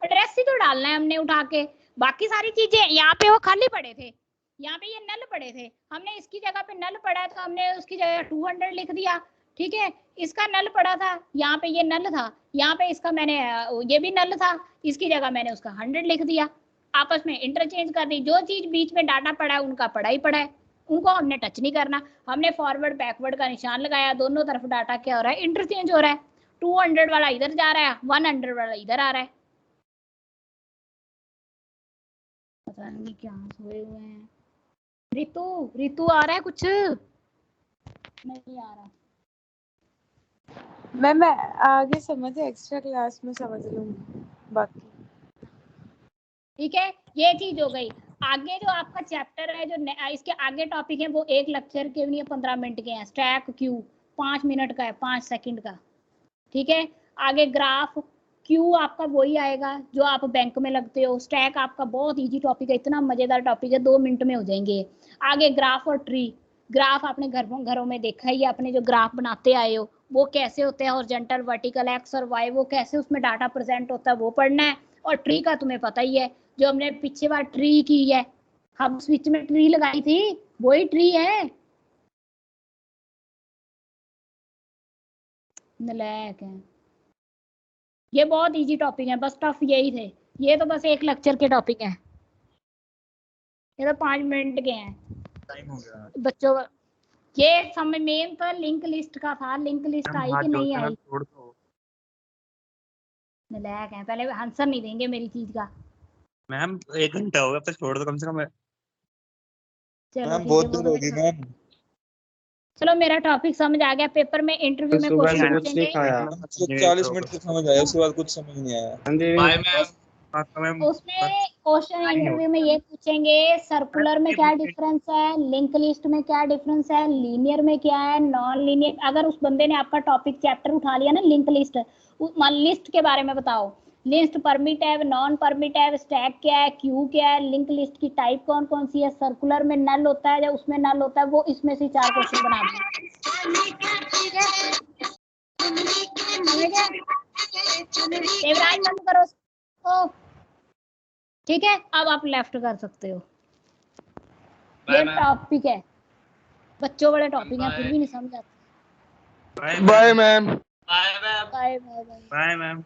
एड्रेस ही तो डालना है हमने उठा के। बाकी सारी चीजें यहाँ पे वो खाली पड़े थे, यहाँ पे ये नल पड़े थे, हमने इसकी जगह पे नल पड़ा है तो हमने उसकी जगह 200 लिख दिया। ठीक है इसका नल पड़ा था, यहाँ पे ये नल था, यहाँ पे इसका मैंने ये भी नल था, इसकी जगह मैंने उसका 100 लिख दिया। आपस में इंटरचेंज कर दी, जो चीज बीच में डाटा पड़ा है उनका पड़ा ही पड़ा है, उनको हमने टच नहीं करना। हमने फॉरवर्ड बैकवर्ड का निशान लगाया, दोनों तरफ डाटा क्या हो रहा है इंटरचेंज हो रहा है। 200 वाला इधर जा रहा है, 100 वाला इधर आ रहा है। पता नहीं क्या सोए हुए हैं। रितु आ रहा है कुछ? नहीं आ रहा। मैं आगे समझ एक्स्ट्रा क्लास में समझ लूंगी बाकी। ठीक है ये चीज हो गई। आगे जो आपका चैप्टर है, जो इसके आगे टॉपिक है वो एक लेक्चर के लिए 15 मिनट के हैं। स्टैक क्यू 5 मिनट का है, 5 सेकंड का। ठीक है आगे ग्राफ क्यू आपका वही आएगा जो आप बैंक में लगते हो। स्टैक आपका बहुत इजी टॉपिक है, इतना मजेदार टॉपिक है, 2 मिनट में हो जाएंगे। आगे ग्राफ और ट्री, ग्राफ आपने घरों में देखा ही है, अपने जो ग्राफ बनाते आए हो वो कैसे होते हैं, हॉरिजॉन्टल वर्टिकल एक्स और वाई, वो कैसे उसमें डाटा प्रेजेंट होता है वो पढ़ना है। और ट्री का तुम्हें पता ही है, जो हमने पीछे बार ट्री की है, हम स्विच में ट्री लगाई थी वही ट्री है। नलायक है। ये बहुत इजी टॉपिक है, बस टफ यही थे। ये तो बस एक लेक्चर के टॉपिक है, ये तो 5 मिनट के हैं। टाइम हो गया बच्चों ये समय मेन तो लिंक लिस्ट का था, लिंक लिस्ट आई कि नहीं आई? छोड़ दो नलायक है, पहले आंसर नहीं देंगे मेरी चीज का। मैम 1 घंटा हो गया, अब तक छोड़ दो कम से कम। चलो मैम ठीक बहुत है देर होगी मैम। चलो मेरा टॉपिक समझ आ गया। पेपर में इंटरव्यू में सुबह से क्वेश्चन कुछ पूछेंगे। नहीं खाया। 40 मिनट तक समझ आया, उसके बाद कुछ समझ नहीं आया। हाँ जी बाय मैम। उसमें क्वेश्चन इंटरव्यू में ये पूछेंगे सर्कुलर में क्या डिफरेंस है, लिंक लिस्ट में क्या डिफरेंस है, लीनियर में क्या है, नॉन लीनियर। अगर उस बंदे ने आपका टॉपिक चैप्टर उठा लिया ना लिंक लिस्ट, लिस्ट के बारे में बताओ, list primitive non primitive, stack क्या है, क्यू क्या है, लिंक लिस्ट की टाइप कौन कौन सी है, सर्कुलर में नल होता है या उसमें नल होता है, वो इसमें से 4 क्वेश्चन बना दो। देवराज बंद करो ओ। ठीक है अब आप लेफ्ट कर सकते हो। ये टॉपिक है, बच्चों वाले टॉपिक है, फिर भी नहीं समझ आता। Bye ma'am. Bye ma'am. Bye bye. Bye ma'am.